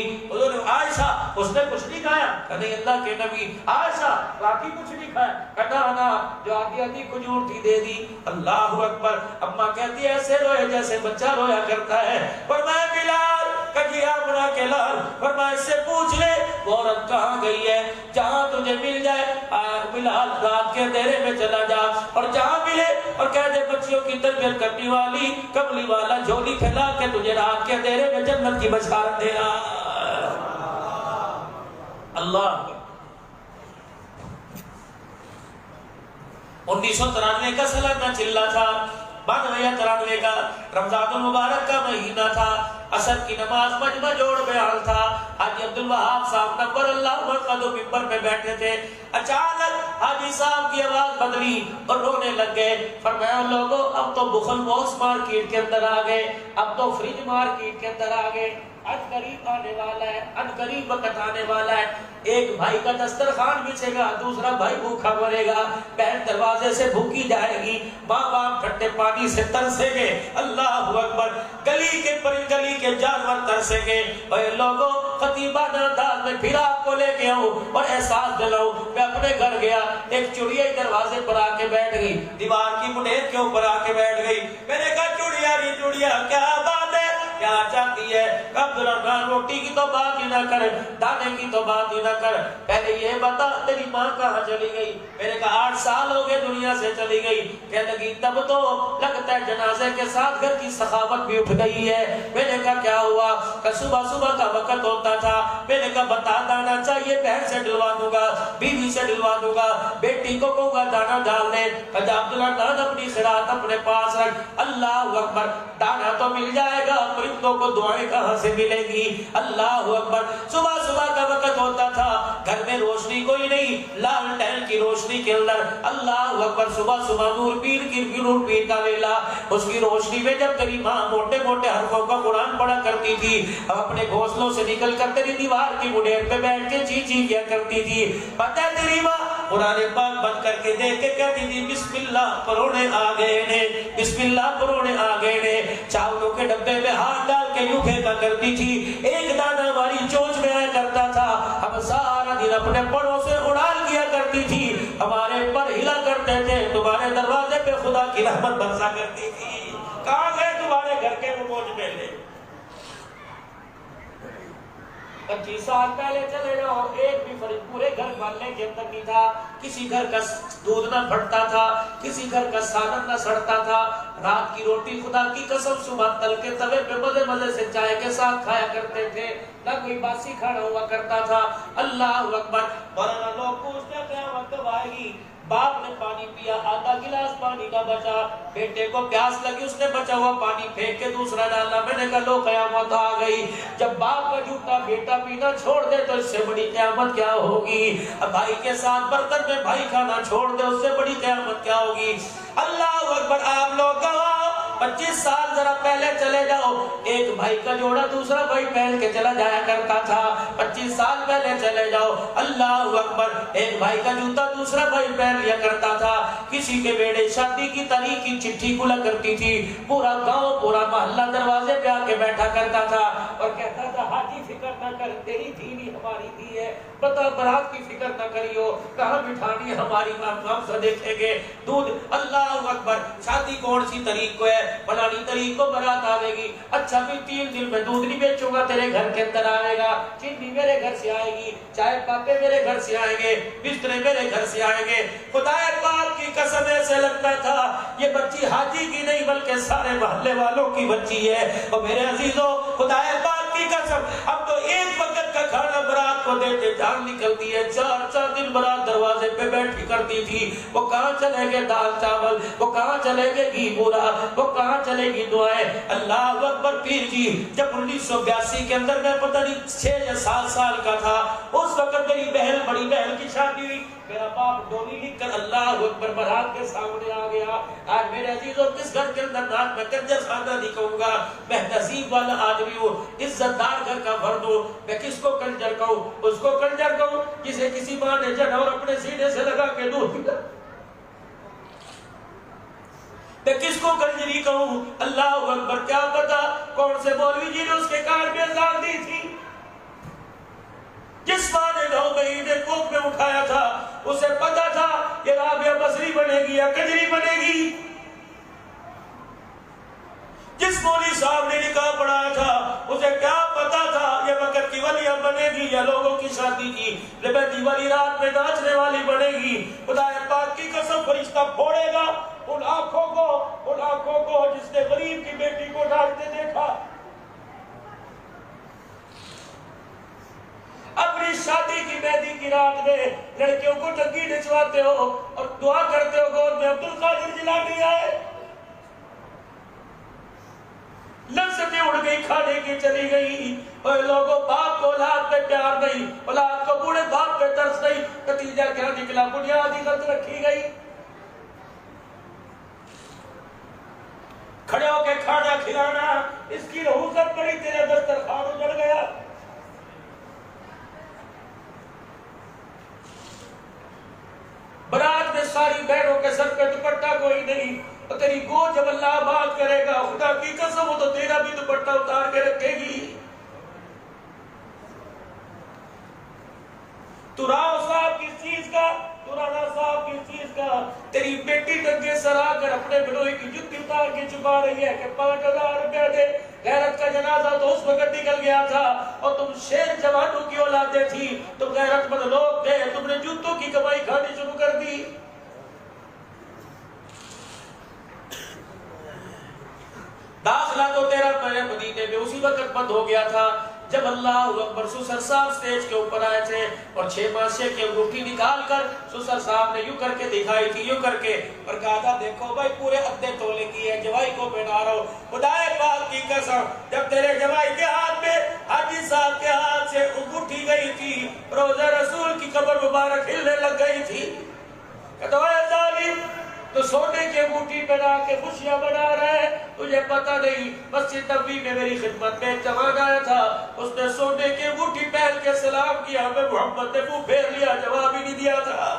عائشہ اس نے کچھ نہیں کھایا؟ کہتے اللہ کے نبی عائشہ باقی کچھ نہیں کھایا؟ کہتا نا جو آدھی آدھی کھجور تھی دے دی. اللہ اکبر. اماں کہتی ایسے روئے جیسے بچہ رویا کرتا ہے. فرمایا بلال کجیا بنا کے لال, فرمایا اس سے پوچھ لے وہ عورت کہاں گئی ہے, جہاں تجھے مل جائے بلال رات کے اندھیرے میں چلا جا, اور جہاں ملے اور کہہ دے بچیوں کی تربیت کرنے والی کملی والا جھولی پھیلا کے تجھے رات کے اندھیرے میں جنت کی بشارت دے رہا. اللہ 1993 کا سالانہ چلہ تھا, 92 کا رمضان المبارک کا مہینہ تھا. عصر کی نماز مجمع جوڑ بیان تھا. حاجی عبدالوہاب صاحب نبر اللہ مرقدو ممبر پہ بیٹھے تھے. اچانک حاجی صاحب کی آواز بدلی اور رونے لگ گئے. فرمایا لوگوں اب تو بخل موس مارکیٹ کے اندر آ گئے, اب تو فریج مارکیٹ کے اندر آ گئے. ان قریب آنے والا ہے, ان قریب وقت آنے والا ہے. ایک بھائی کا دسترخوان بچھے گا, دوسرا بھائی بھوکا مرے گا, بہن دروازے سے بھوکی جائے گی, ماں باپ ٹھنڈے پانی سے ترسیں گے. اللہ اکبر. گلی کے جانور ترسیں گے. اے لوگوں خطیبانہ انداز میں پھر آپ کو لے کے آؤں اور احساس دلاؤں. میں اپنے گھر گیا, ایک چڑیا دروازے پر آ کے بیٹھ گئی, دیوار کی منڈیر کے اوپر آ کے بیٹھ گئی. میں نے کہا چڑیا ری چڑیا کیا بات ہے, کیا چاہتی ہے؟ عبدالرحمن روٹی کی تو بات ہی نہ کر, دانے کی تو بات ہی نہ کر, پہلے یہ بتا تیری ماں کہاں چلی گئی؟ میں نے کہا 8 سال ہو گئے دنیا سے چلی گئی. کہنے لگی تب تو لگتا ہے جنازے کے ساتھ گھر کی سخاوت بھی اٹھ گئی ہے. میں نے کہا کیا ہوا؟ کہ صبح کا وقت ہوتا تھا, میں نے کہا بتا دانا چاہیے بہن سے ڈلوا دوں گا, بیوی سے ڈلوا دوں گا, بیٹی کو کہوں گا دانا ڈال دے. کہ عبدالرحمن اپنی خیرات اپنے پاس رکھ. اللہ اکبر. دانا تو مل جائے گا, پرندوں کو دعائیں کہاں سے ملے گی؟ اللہ اکبر. صبح کا وقت ہوتا تھا, گھر میں روشنی کوئی نہیں, لالٹین کی روشنی کے اندر. اللہ اکبر. صبح نور پیر کا ویلا, اس کی روشنی میں جب تیری ماں موٹے موٹے حرفوں کا قرآن پڑھا کرتی تھی, اپنے گھونسلوں سے نکل کر تیری دیوار کی منڈیر پہ بیٹھ کے چی کیا کرتی تھی. پتہ ہے تیری ماں قرآن پاک بند کر کے دیکھ کے کہتی تھی بسم اللہ پرونے آ گئے نے، بسم اللہ پرونے آ گئے نے۔ چاولوں کے ڈبے میں ہاتھ ڈال کے یوں پھینکا کرتی تھی، ایک دانہ ہماری چونچ میں آیا کرتا تھا، ہم سارا دن اپنے پڑوں سے اڑال کیا کرتی تھی، ہمارے پر ہلا کرتے تھے، تمہارے دروازے پہ خدا کی رحمت برسا کرتی تھی۔ کہاں گئے تمہارے گھر کے وہ موج میلے؟ 25 سال پہلے چلے جاؤ، ایک بھی فرض پورے گھر والے کے اندر نہیں تھا، کسی گھر کا دودھ نہ پھٹتا تھا، کسی گھر کا سالن نہ سڑتا تھا، رات کی روٹی خدا کی قسم صبح تل کے توے پہ مزے مزے سے چائے کے ساتھ کھایا کرتے تھے، نہ کوئی باسی کھانا ہوا کرتا تھا۔ اللہ اکبر۔ ورنہ لوگ پوچھتے ہیں قیامت کب آئے گی؟ باپ نے پانی پیا، آدھا گلاس پانی کا بچا، بیٹے کو پیاس لگی، اس نے بچا ہوا پانی پھینک کے دوسرا ڈالا، میں نے کہا لو قیامت آ گئی۔ جب باپ کا جھوٹا بیٹا پینا چھوڑ دے تو اس سے بڑی قیامت کیا ہوگی؟ اب بھائی کے ساتھ برتن میں بھائی کھانا چھوڑ دے، اس سے بڑی قیامت کیا ہوگی؟ اللہ اکبر۔ آپ لوگ گواہ، 25 سال ذرا پہلے چلے جاؤ، ایک بھائی کا جوڑا دوسرا بھائی پہن کے چلا جایا کرتا تھا۔ 25 سال پہلے چلے جاؤ، اللہ اکبر، ایک بھائی کا جوتا دوسرا بھائی پہن لیا کرتا تھا۔ کسی کے بیڑے شادی کی تاریخ کی چٹھی کھلا کرتی تھی، پورا گاؤں پورا محلہ دروازے پہ آ کے بیٹھا کرتا تھا اور کہتا تھا حاجی فکر نہ کر، تیری دھی بھی ہماری دھی ہے، بتا برات کی فکر نہ کریو، کہاں بٹھانی ہماری ہم سے دیکھیں گے دودھ۔ اللہ اکبر۔ شادی کون سی تاریخ کو ہے؟ فلانی تاریخ کو برات آئے گی، اچھا بھی 3 دن میں دودھ نہیں بیچوں گا، تیرے گھر کے اندر آئے گا، چینی میرے گھر سے آئے گی، چائے پاپے میرے گھر سے آئیں گے، بسترے میرے گھر سے آئیں گے۔ خدا پاک کی قسم ایسے لگتا تھا یہ بچی حاجی کی نہیں بلکہ سارے محلے والوں کی بچی ہے۔ اور میرے عزیزوں، خدا پاک کی قسم، اب تو ایک وقت کا کھانا برات کو دیتے جان نکلتی ہے، 4 دن برات دروازے پہ بیٹھی کرتی تھی۔ وہ کہاں چلے گے دال چاول، وہ کہاں چلے گے گھی بورا، وہ کہاں چلے گی دعائیں۔ اللہ اکبر۔ پیر جی جب 1982 کے اندر میں پتہ نہیں 6 یا 7 سال کا تھا، اس وقت میری بہن بڑی بہن کی شادی ہوئی، میرا باپ ڈولی لکھ کر اللہ اکبر برات کے سامنے آ گیا۔ آج میرے عزیزوں کس گھر کے اندر نہ میں کنجر خانہ نہیں کہوں گا، میں تہذیب والا آدمی ہوں، عزت دار گھر کا فرد ہوں، میں کس کو کنجر کہوں؟ اس کو کنجر کہوں جسے کسی ماں نے جڑ اور اپنے سینے سے لگا کے دودھ پیا۔ میں کس کو کنجری کہوں؟ اللہ اکبر۔ کیا پتا کون سے مولوی جی نے اس کے کان میں اذان دی تھی؟ جس ماں نے 9 مہینے کوکھ میں اٹھایا تھا اسے پتا تھا یہ رابعہ بصری بنے گی یا کنجری بنے گی۔ جس مولوی صاحب نے نکاح پڑھایا تھا اسے کیا پتا تھا یہ وقت کی ولیہ بنے گی یا لوگوں کی شادی کی لبیدی والی رات میں ناچنے والی بنے گی۔ خدا پاک کی قسم فرشتہ پھوڑے گا ان آنکھوں کو جس نے غریب کی بیٹی کو ڈالتے دیکھا۔ اپنی شادی کی مہندی کی رات میں لڑکیوں کو ٹنگی نچواتے ہو اور دعا کرتے ہو گود میں عبدالقادر جیلانی آئے۔ لذتیں اڑ گئی، کھانے کی چلی گئی، اور لوگوں باپ کو اولاد پہ پیار نہیں، اولاد کو بوڑھے باپ پہ ترس نہیں، نتیجہ کیا نکلا؟ بنیاد ہی غلط رکھی گئی۔ کھڑے ہو کے کھانا کھلانا، اس کی رہوست پڑی، تیرے دسترخوان اجڑ گیا۔ برات میں ساری بہنوں کے سر پہ دوپٹہ کوئی نہیں، اور تیری گود جب اللہ آباد کرے گا خدا کی قسم وہ تو تیرا بھی دوپٹہ اتار کے رکھے گی۔ تو راؤ صاحب کس چیز کا، تو رانا صاحب کس چیز کا؟ تیری بیٹی ٹنگے سر آ کر اپنے بڑوئی کی جتی اتار کے چھپا رہی ہے کہ 5000 روپے دے۔ غیرت کا جنازہ تو اس وقت نکل گیا تھا، اور تم شیر جوانوں کی اولادیں تھی، تم غیرت مند لوگ تھے، تم نے جوتوں کی کمائی کھانی شروع کر دی۔ داخلہ تو تیرا پہلے مدینے میں اسی وقت بند ہو گیا تھا جب اللہ اکبر سسر صاحب سٹیج کے اوپر آئے تھے اور 6 ماسے کی انگوٹھی نکال کر سسر صاحب نے یوں کر کے دکھائی تھی، یوں کر کے، اور کہا تھا دیکھو بھائی پورے ادھے تولے کی ہے، جوائی کو پہنا رہا ہو۔ خدا پاک کی قسم جب تیرے جوائی کے ہاتھ میں حاجی صاحب کے ہاتھ سے انگوٹھی گئی تھی، روزہ رسول کی قبر مبارک ہلنے لگ گئی تھی۔ کہتا ہے ظالم تو سونے کے انگوٹھی پہنا کے خوشیاں بنا رہے ہیں، تجھے پتہ نہیں مسجد نبوی میں میری خدمت میں ایک جوان آیا تھا، اس نے سونے کی انگوٹھی پہن کے سلام کیا، میں محمد نے منہ پھیر لیا، جواب ہی نہیں دیا تھا۔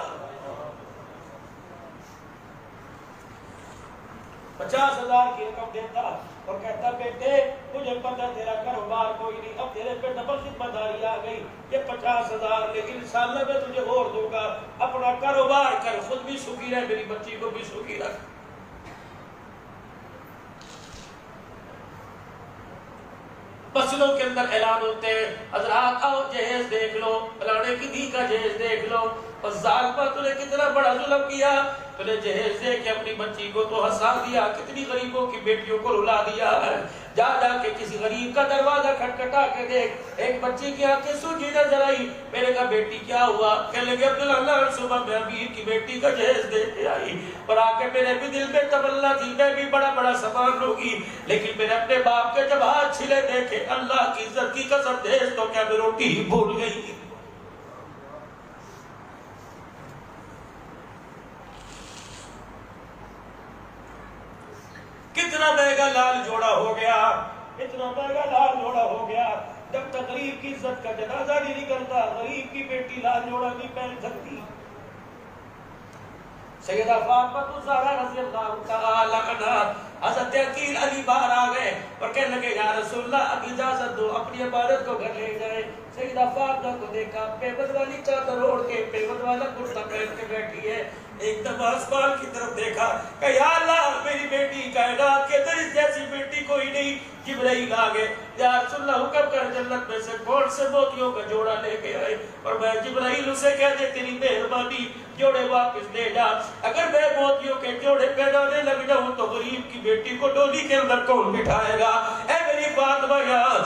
50,000 کی رقم دیتا اور کہتا بیٹے مجھے پتہ تیرا کاروبار کوئی نہیں، اب تیرے پہ ڈبل ذمہ داری آ گئی، یہ 50,000 لیکن انشاءاللہ میں تجھے اور دوں گا، اپنا کاروبار کر، خود بھی سکھی رہ، میری بچی کو بھی سکھی رکھ۔ مسجدوں کے اندر اعلان ہوتے ہیں، حضرات آؤ جہیز دیکھ لو، فلانے کی دھی کا جہیز دیکھ لو، اور ظالمہ تو نے کتنا بڑا ظلم کیا، تو نے جہیز دے کے اپنی بچی کو تو ہنسا دیا، کتنی غریبوں کی بیٹیوں کو رلا دیا ہے۔ جا جا کے کسی غریب کا دروازہ کھٹکھٹا کے دیکھ، ایک بچی کی آنکھیں سوجی نظر آئی، میں نے کہا بیٹی کیا ہوا؟ کہنے لگے عبداللہ صبح میں امیر کی بیٹی کا جہیز دے کے آئی، اور آ کے میرے بھی دل میں تمنا تھی میں بھی بڑا بڑا سامان لوں گی، لیکن میں نے اپنے باپ کے جب ہاتھ چھلے دیکھے، اللہ کی عزت کی قسم جہیز تو کیا میں روٹی ہی بھول گئی۔ کتنا مہنگا لال جوڑا ہو گیا، اتنا مہنگا لال جوڑا ہو گیا، جب تک غریب کی عزت کا جنازہ نہیں نکلتا غریب کی بیٹی لال جوڑا نہیں پہن سکتی۔ سیدہ فاطمہ الزہرا رضی اللہ تعالی عنہا، حضرت عقیل علی باہر آ گئے اور کہنے لگے یا رسول اللہ اب اجازت دو اپنی عبادت کو گھر لے جائیں۔ سیدہ فاطمہ کو دیکھا پیبند والی چادر اوڑھ کے پیبند والا کرتا پہن کے بیٹھی ہے، ایک دم آسمان کی طرف دیکھا کہ یا اللہ میری بیٹی کائنات کے اندر اس جیسی بیٹی کوئی نہیں۔ جبرائیل آ گئے، یا رسول اللہ حکم کر جنت میں سے کون سے موتیوں کا جوڑا لے کے آئے، اور میں جبرائیل اسے کہہ دے تیری مہربانی جوڑے واپس دے جا، اگر میں موتیوں کے جوڑے پہنانے لگ جاؤں تو غریب کی بیٹی کو ڈولی کے اندر کون بٹھائے گا؟ اے میری فاطمہ یہاں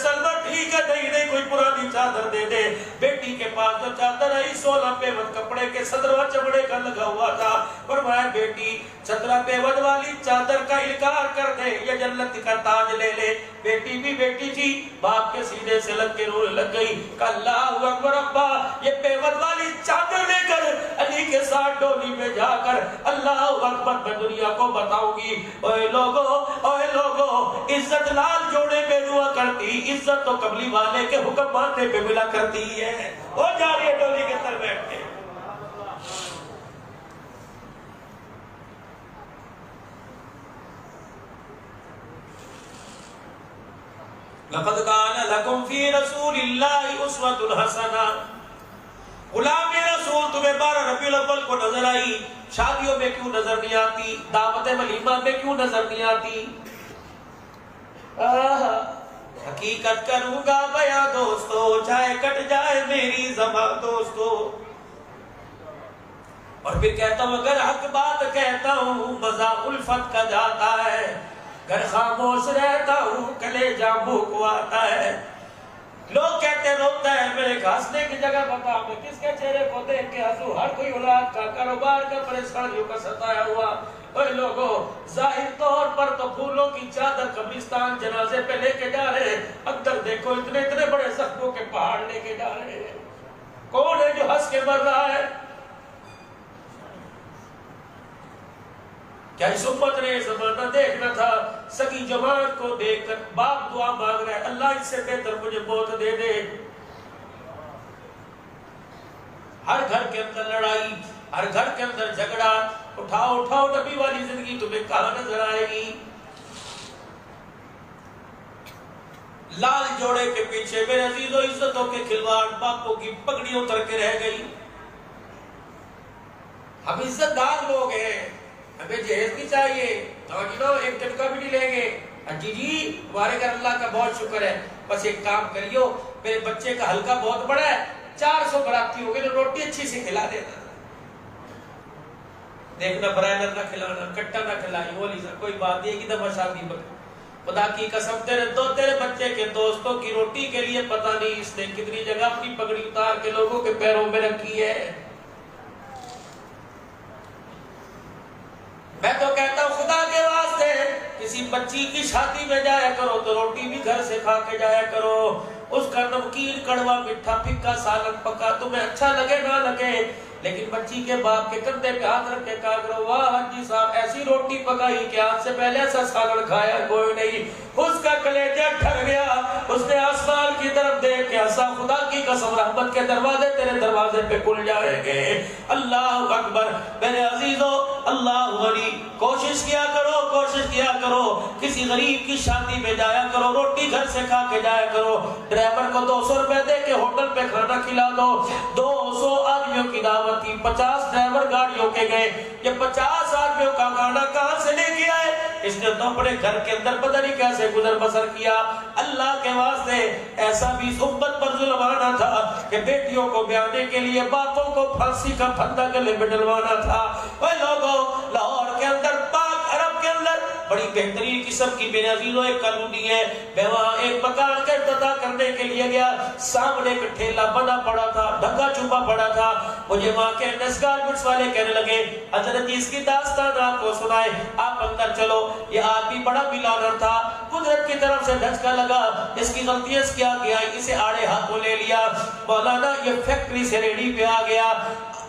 سلمہ ٹھیک ہے نہیں کوئی پرانی چادر دے دے۔ بیٹی کے پاس جو چادر آئی 16 پیوند کپڑے کے 17واں چمڑے کا لگا ہوا تھا، فرمایا بیٹی 17 پیوند والی چادر کا انکار کر دے، یہ جنت کا تاج لے لے۔ بیٹی بھی بیٹی تھی، باپ کے سینے سے لگ کے رونے لگ گئی کہ اللہ اکبر ابا، یہ پیوند والی چادر لے کر علی کے ساتھ ڈولی میں جا کر اللہ اکبر میں دنیا کو بتاؤں گی۔ اوے لوگو عزت لال جوڑے میں ہوا کرتی، عزت تو قبلی والے کے حکم ماننے پہ ملا کرتی ہے۔ وہ جا رہی ہے ڈولی کے اندر بیٹھ کے۔ لقد كان لكم في رسول الله اسوة حسنة۔ غلام رسول تمہیں 12 ربیع الاول کو نظر آئی، شادیوں میں کیوں نظر نہیں آتی، دعوت ولیمہ میں کیوں نظر نہیں آتی؟ حقیقت کروں گا بیان دوستو، چاہے کٹ جائے میری زبان دوستو، اور پھر کہتا ہوں اگر حق بات کہتا ہوں مزہ الفت کا جاتا ہے، گر خاموش رہتا ہوں کلیجہ بھوک آتا ہے۔ لوگ کہتے روتا ہے، میرے ہنسنے کی جگہ بتا میں کس کے چہرے کو دیکھ کے ہنسوں، ہر کوئی اولاد کا کاروبار کا پریشانیوں کا ستایا ہوا۔ اے لوگوں ظاہر طور پر تو پھولوں کی چادر قبرستان جنازے پہ لے کے جا رہے ہیں، اندر دیکھو اتنے بڑے زخموں کے پہاڑ لے کے جا رہے ہیں۔ کون ہے جو ہنس کے مر رہا ہے؟ کیا اس امت نے زمانہ دیکھنا تھا؟ سگی جماعت کو دیکھ کر باپ دعا مانگ رہا ہے اللہ اس سے بہتر مجھے موت دے دے۔ ہر گھر کے اندر لڑائی، ہر گھر کے اندر جھگڑا، اٹھاؤ نبی والی زندگی تمہیں کہاں نظر آئے گی؟ لال جوڑے کے پیچھے میرے عزیزوں عزتوں کے کھلواڑ، باپوں کی پگڑیاں اتر کے رہ گئی۔ ہم عزت دار لوگ ہیں، ہمیں جہیز نہیں چاہیے، ایک ٹکا بھی نہیں لیں گے۔ جی تمہارے گھر اللہ کا بہت شکر ہے، بس ایک کام کریو، میرے بچے کا حلقہ بہت بڑا ہے، 400 براتی ہو گئے، روٹی اچھی سے کھلا دینا، دیکھنا برائنر نہ کھلانا، کٹا نہ کھلائی، وہ لیزا کوئی بات نہیں کہ دفعہ شادی پر خدا کی قسم تیرے بچے کے دوستوں کی روٹی کے لیے پتہ نہیں اس نے کتنی جگہ اپنی پگڑی اتار کے لوگوں کے پیروں میں رکھی ہے۔ میں تو کہتا ہوں خدا کے واسطے کسی بچی کی شادی میں جایا کرو تو روٹی بھی گھر سے کھا کے جایا کرو، اس کا نمکین کڑوا میٹھا پھکا سالن پکا تمہیں اچھا لگے نہ لگے، لیکن بچی کے باپ کے کندھے پہ ہاتھ رکھ کے کہا کرو واہ حاجی صاحب ایسی روٹی پکائی کہ آج سے پہلے ایسا سالن کھایا کوئی نہیں۔ اس کا کلیجہ ٹھر گیا، اس نے آسمان کی طرف دیکھ کے ہنسا، خدا کی قسم رحمت کے دروازے تیرے دروازے پہ کھل جائیں گے۔ اللہ اکبر۔ میرے عزیزو، اللہ غنی، کوشش کیا کرو کسی غریب کی شادی میں جایا کرو، روٹی گھر سے کھا کے جایا کرو، ڈرائیور کو 200 روپے دے کے ہوٹل پہ کھانا کھلا دو۔ 200 آدمیوں کی دعوت تھی، 50 ڈرائیور گاڑیوں کے گئے، یہ 50 آدمیوں کا کھانا کہاں سے لے کے آئے؟ اس نے تو اپنے گھر کے اندر پتہ نہیں کیسے گزر بسر کیا۔ اللہ کے واسطے ایسا بھی امت پر ظلم آنا تھا کہ بیٹیوں کو بیانے کے لیے باپوں کو پھانسی کا پھندا گلے میں ڈلوانا تھا۔ وہ لوگوں، لاہور کے اندر، پاک عرب کے اندر بڑی بہترین قسم کی میرے عزیزوں ایک کالونی ہے، میں وہاں ایک مکان کا افتتاح کرنے کے لیے گیا، سامنے ایک ٹھیلا بنا پڑا تھا، ڈھگا چھپا پڑا تھا۔ مجھے وہاں کے گارمنٹس والے کہنے لگے حضرت اس کی داستان آپ کو سنائے، آپ اندر چلو۔ یہ آدمی بڑا بلانر تھا، قدرت کی طرف سے دھچکا لگا، اس کی غلطی اس کیا کیا، اسے آڑے ہاتھوں لے لیا۔ مولانا یہ فیکٹری سے ریڈی پہ آ گیا،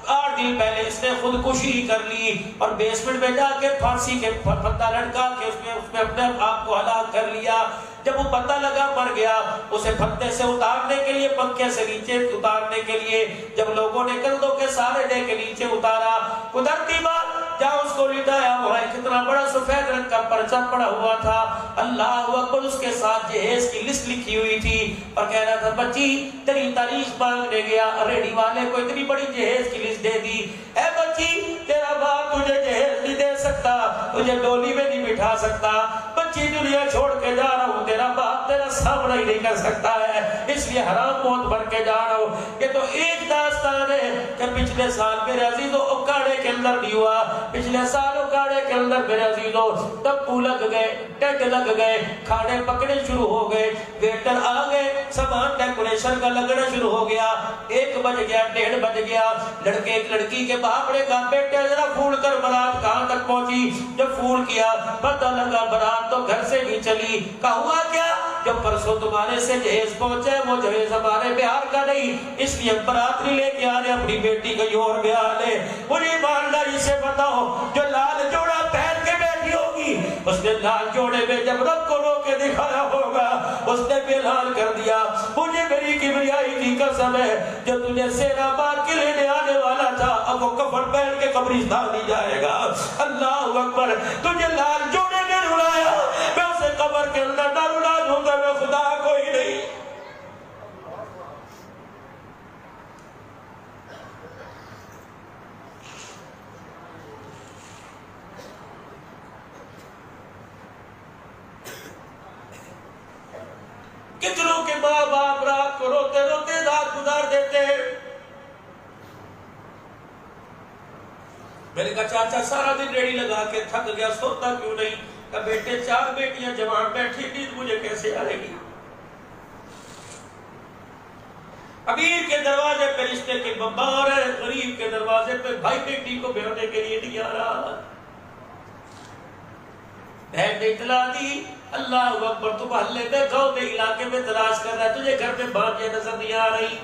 8 دن پہلے اس نے خودکشی کر لی اور بیسمنٹ میں جا کے پھانسی کے پھندا لٹکا کے اس میں اپنے آپ کو ہلاک کر لیا۔ جب وہ پتہ لگا مر گیا، اسے پھندے سے اتارنے کے لیے، پنکھے سے نیچے اتارنے کے لیے جب لوگوں نے کندھوں کے سہارے دے کے نیچے اتارا، قدرتی بات جہاں اس کو لٹایا وہاں کتنا بڑا سفید رنگ کا پرچہ پڑا ہوا تھا، اللہ اکبر، اس کے ساتھ جہیز کی لسٹ لکھی ہوئی تھی اور کہہ رہا تھا بچی تیری تاریخ مانگنے گیا، ریڈی والے کو اتنی بڑی جہیز کی لسٹ دے دی، اے بچی تیرا باپ تجھے جہیز نہیں دے سکتا، تجھے ڈولی میں نہیں بٹھا سکتا، بچی دنیا چھوڑ کے جا رہا ہوں، تیرا باپ تیرا سامنا ہی نہیں کر سکتا ہے، اس لیے حرام موت بھر کے جا رہا ہوں۔ یہ تو ایک داستان ہے کہ پچھلے سال میرے عزیزوں اکاڑے کے اندر نہیں ہوا، پچھلے سال اکاڑے کے اندر میرے عزیزوں ٹپو لگ گئے، ٹینٹ لگ گئے، کھانے پکنے شروع ہو گئے، ویٹر آ گئے، سامان ڈیکوریشن کا لگنا شروع ہو گیا، 1 بج گیا، 1:30 بج گیا، لڑکے ایک لڑکی کے باپ نے کہا بیٹے ذرا پھول کر برات کہاں تک پہنچی؟ جب پھول کیا پتہ لگا برات تو گھر سے بھی چلی، کہا ہوا کیا؟ جب پرسوں تمہارے سے جہیز پہنچے وہ جہیز ہمارے بہار کا نہیں، اس لیے ہم برات نہیں لے کے آ رہے، اپنی بیٹی کا اور بہار لے۔ مجھے ایمانداری سے بتاؤ جو لال جوڑا پہن کے بیٹھی ہوگی اس نے لال جوڑے میں جب رب کو رو کے دکھایا ہوگا اس نے بھی اعلان کر دیا مجھے میری کبریائی کی قسم ہے جو تجھے سینا مار کے لینے آنے والا تھا اب وہ کفن پہن کے قبرستان نہیں جائے گا۔ اللہ اکبر، تجھے لال جوڑے میں رلایا، میں اسے قبر کے اندر نہ رلا دوں گا، میں خدا کوئی نہیں۔ کتنوں کے ماں باپ رات کو روتے روتے رات گزار دیتے ہیں۔ میں نے کہا چاچا سارا دن ریڑی لگا کے تھک گیا سوتا کیوں نہیں؟ کہا بیٹے 4 بیٹیاں جوان بیٹھی نیند مجھے کیسے آئے گی؟ امیر کے دروازے پہ رشتے کے بمبار ہے، غریب کے دروازے پہ بھائی بیٹی کو بیانے کے لیے نہیں آ رہا۔ بہن نے اطلاع دی اللہ اکبر تو محلے میں گاؤں میں علاقے میں تلاش کر رہا ہے، تجھے گھر میں بھانجیں نظر نہیں آ رہی۔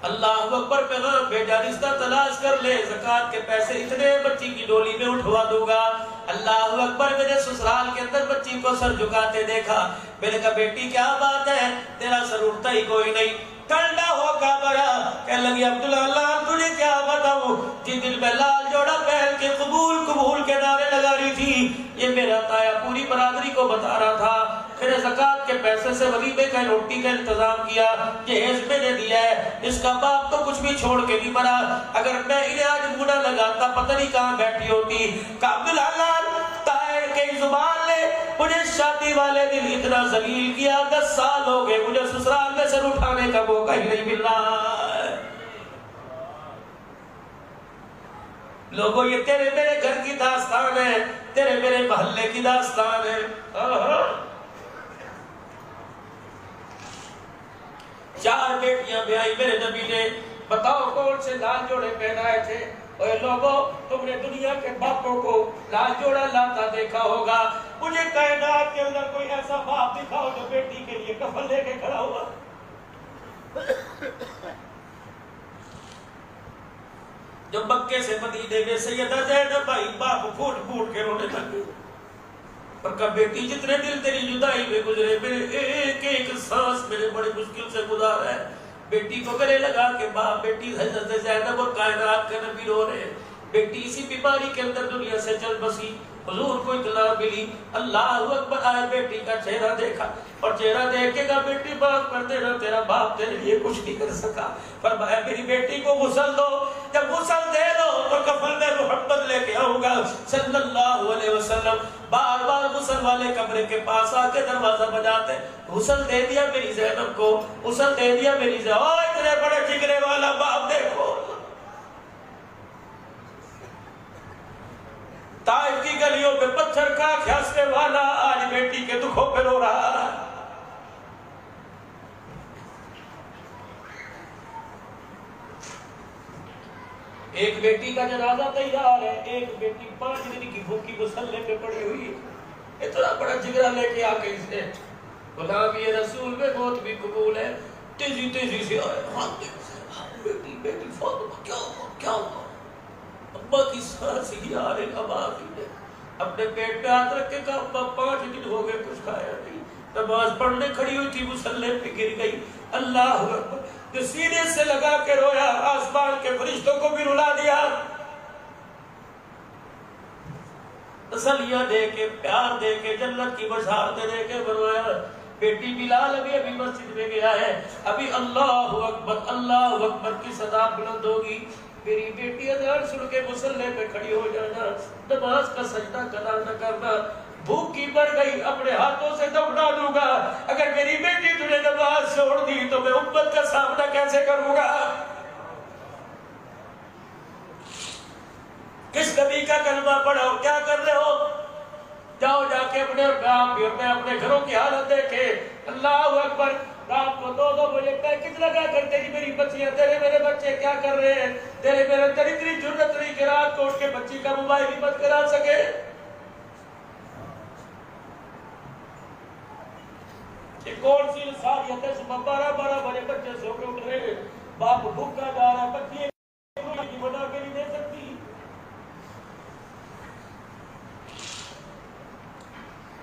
اللہ اکبر پیغام بھیجا رشتہ تلاش کر لے، زکوٰۃ کے پیسے اتنے بچی کی ڈولی میں اٹھوا دوں گا۔ اللہ اکبر، میرے سسرال کے اندر بچی کو سر جھکاتے دیکھا، میں نے کہا بیٹی کیا بات ہے تیرا سر اٹھتا ہی کوئی نہیں، ٹھنڈا ہو کا بڑا کہنے لگی عبداللہ تجھے کیا بتاؤں، جس دل میں لال جوڑا پہن کے قبول قبول کے نعرے لگا رہی تھی یہ میرا تایا پوری برادری کو بتا رہا تھا، پھر زکوٰۃ کے پیسے سے ولیمے کا روٹی کا انتظام کیا، جہیز میں نے دیا ہے، اس کا باپ تو کچھ بھی چھوڑ کے نہیں مرا، اگر میں انہیں آج منہ لگاتا پتہ نہیں کہاں بیٹھی ہوتی۔ کہا عبداللہ طاہر کی زبان نے مجھے شادی والے دن اتنا ذلیل کیا، 10 سال ہو گئے مجھے سسرال میں سر اٹھانے کا موقع ہی نہیں مل رہا ہے۔ لوگوں یہ تیرے میرے گھر کی داستان ہے، تیرے میرے محلے کی داستان ہے۔ 4 بیٹیاں بیائی میرے نبی نے، بتاؤ کون سے لال جوڑے پہنائے تھے؟ اے لوگوں تم نے دنیا کے باپوں کو لال جوڑا لاتا دیکھا ہوگا، مجھے کائنات کے اندر کوئی ایسا باپ دکھاؤ جو بیٹی کے لیے کفن لے کے کھڑا ہوا۔ جو مکے سے مدینے میں سیدہ زینب بھائی باپ پھوٹ پھوٹ کے رونے لگے اور کہا بیٹی جتنے دل تیری جدائی میں گزرے، میرے ایک ایک سانس میرے بڑی مشکل سے گزارا ہے، بیٹی کو گلے لگا کے باپ بیٹی حضرت زینب اور کائنات کا نبی رو رہے ہیں. بیٹی اسی بیماری کے اندر دنیا سے چل بسی. حضور کو اطلاع ملی, اللہ اکبر, آئے بیٹی کا چہرہ دیکھا اور چہرہ دیکھے گا بیٹی بات کرتے رہو, تیرا باپ تیرے لیے کچھ نہیں کر سکا. فرمایا میری بیٹی کو غسل دو, جب غسل دے دو تو کفن میں محمد لے کے آؤں گا صلی اللہ علیہ وسلم. بار بار غسل والے کمرے کے پاس آ کے دروازہ بجاتے, غسل دے دیا میری زینب کو, غسل دے دیا میری زینب. او اتنے بڑے جگرے والا باپ دیکھو, طائف کی گلیوں میں پتھر کا کھیسنے والا آج بیٹی کے دکھوں پہ رو رہا ہے. ایک بیٹی کا جنازہ تیار ہے, ایک بیٹی 5 دن کی بھوکی مسلح پہ پڑی ہوئی ہے. اتنا بڑا جگرا لے کے آ کے اسے غلامی رسول میں موت بھی قبول ہے. تیزی تیزی سے آئے, بیٹی بیٹی فاطمہ کیا ہوا کیا ہوا؟ ابا کی سانس ہی آ رہے, اب آ گئی. اپنے پیٹ پہ ہاتھ رکھ کے کہا ابا 5 دن ہو گئے کچھ کھایا نہیں. نماز پڑھنے کھڑی ہوئی تھی, مسلح پہ گر گئی. اللہ اکبر, جو سینے سے لگا کے رویا, آسمان کے فرشتوں کو بھی رلا دیا. تسلیاں دے کے, پیار دے کے, جنت کی بشارتیں دے کے فرمایا بیٹی بلال ابھی مسجد میں گیا ہے, ابھی اللہ اکبر کی صدا بلند ہوگی. میری بیٹی اذان سن کے مصلی پہ کھڑی ہو جانا, نماز کا سجدہ قضا نہ کرنا. بھوک کی بڑھ گئی, اپنے ہاتھوں سے دفنا دوں گا. اگر میری بیٹی تجھے نماز چھوڑ دی تو میں امت کا سامنا کیسے کروں گا؟ کس نبی کا کلمہ پڑھو, کیا کر رہے ہو؟ جاؤ جا کے اپنے گھروں کی حالت دیکھے. اللہ اکبر, رات کو 2 بجے پیکٹ لگا کر تیری میری بچیاں, تیرے میرے بچے کیا کر رہے ہیں؟ تیرے میرے تیری اتنی جرت نہیں کہ رات کو اٹھ کے بچی کا موبائل ہی بند کرا سکے. یہ کون سی انسانیت ہے؟ صبح 12 بجے بچے سو کے اٹھ رہے ہیں, باپ بھوکا جا رہا ہے, بچی بنا کے نہیں دے سکتی.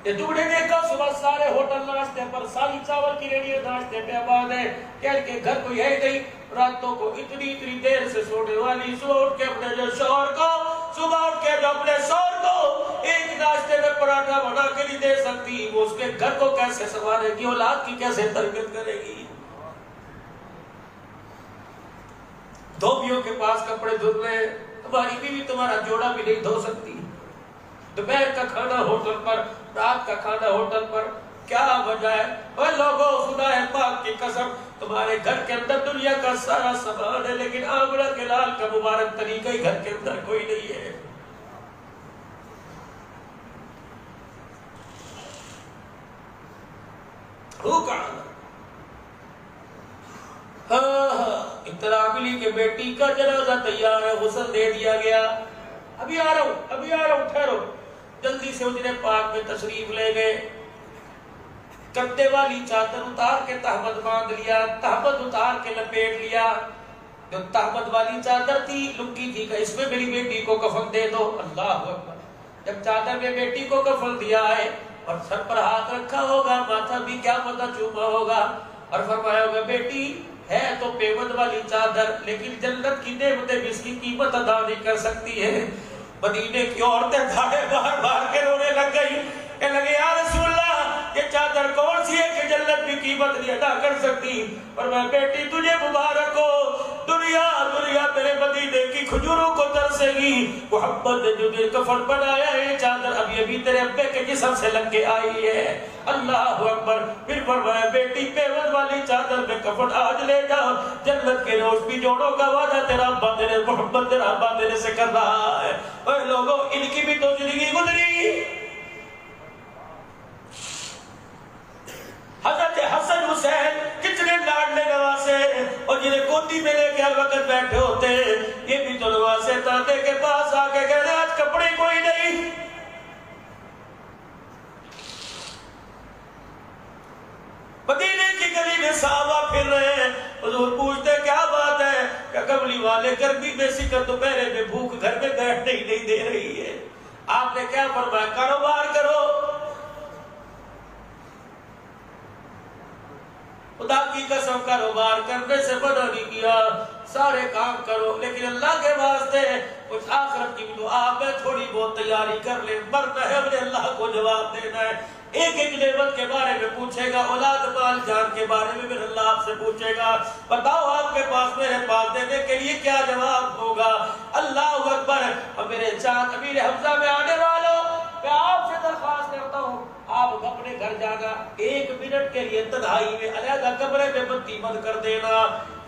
یہ دورے دیکھا صبح سارے ہوٹل ناشتے پر, سالی چاول کی ریڈیو ناشتے پہ آباد ہے. کہہ کے گھر کوئی ہے نہیں, راتوں کو اتنی دیر سے سونے والی, صبح اٹھ کے اپنے جو شوہر کو ایک ناشتے میں پراٹھا بنا کے نہیں دے سکتی, وہ اس کے گھر کو کیسے سنبھالے گی, اولاد کی کیسے تربیت کرے گی؟ دھوبیوں کے پاس کپڑے دھل رہے, تمہاری بیوی تمہارا جوڑا بھی نہیں دھو سکتی. دوپہر کا کھانا ہوٹل پر, رات کا کھانا ہوٹل پر, کیا وجہ ہے؟ اے لوگوں, خدا پاک کی قسم, تمہارے گھر کے اندر دنیا کا سارا سامان ہے, لیکن آمنہ کے لال کا مبارک طریقہ ہی گھر کے اندر کوئی نہیں ہے. اطلاع ملی کہ بیٹی کا جنازہ تیار ہے, غسل دے دیا گیا. ابھی آ رہا ہوں, ٹھہرو. جلدی سے حجرے پاک میں تشریف لے گئے. کندھے والی چادر اتار کے تہمت باندھ لیا, تہمت اتار کے لپیٹ لیا. جو تہمت والی چادر تھی, لنگی تھی, کہ اس میں میری بیٹی کو کفن دے دو. اللہ اکبر. جب چادر میں بیٹی کو کفن دیا ہے اور سر پر ہاتھ رکھا ہوگا, ماتھا بھی کیا پتہ چوما ہوگا, اور فرمایا ہوگا بیٹی ہے تو پیوند والی چادر, لیکن جنت کی نعمتیں بھی اس کی قیمت ادا نہیں کر سکتی ہے. مدینے کی عورتیں دھاڑے باہر کے رونے لگ گئی, کہ لگے یا رسول اللہ, یہ چادر کون سی ہے کہ جنت بھی قیمت نہیں ادا کر سکتی؟ اور میں بیٹی تجھے مبارک ہو, دنیا میرے مدینے کی کھجوروں کو ترسے گی. محمد نے جو دل کفن بنایا ہے, چادر ابھی تیرے ابے کے جسم سے لگ کے آئی ہے. اللہ اکبر. پھر فرمایا بیٹی پیوند والی چادر میں کفن آج لے جا, جنت کے روز بھی جوڑوں کا وعدہ تیرا ابا تیرے محمد تیرا ابا تیرے سے کر رہا ہے. اور لوگوں, ان کی بھی تو زندگی گزری. حضرت حسن حسین کتنے لاڈلے نواسے, اور جنہیں گودی میں لے کے ہر وقت بیٹھے ہوتے, یہ بھی تو نواسے دادے کے پاس آ کے کہہ رہے آج کپڑے کوئی نہیں. مدینے کی گلی میں صحابہ پھر رہے ہیں, حضور پوچھتے کیا بات ہے؟ کہ قبلی والے گرمی میں سکر دوپہرے میں بھوک گھر میں بیٹھنے ہی نہیں دے رہی ہے. آپ نے کیا فرمایا؟ کاروبار کرو. خدا کی قسم کاروبار کرنے سے منع نہیں کیا، سارے کام کرو، لیکن اللہ کے واسطے کچھ آخرت کی دعا میں تھوڑی بہت تیاری کر لے، مرنا ہے ہم نے اللہ کو جواب دینا ہے۔ ایک ایک نعمت کے بارے میں پوچھے گا، اولاد مال جان کے بارے میں پھر اللہ آپ سے پوچھے گا، بتاؤ آپ کے پاس میرے پاس دینے کے لیے کیا جواب ہوگا؟ اللہ اکبر۔ اور میرے چاند امیر حمزہ میں آنے والوں، میں آپ سے درخواست کرتا ہوں، آپ اپنے گھر جانا، 1 منٹ کے لیے تنہائی میں علیحدہ کمرے میں بتی بند کر دینا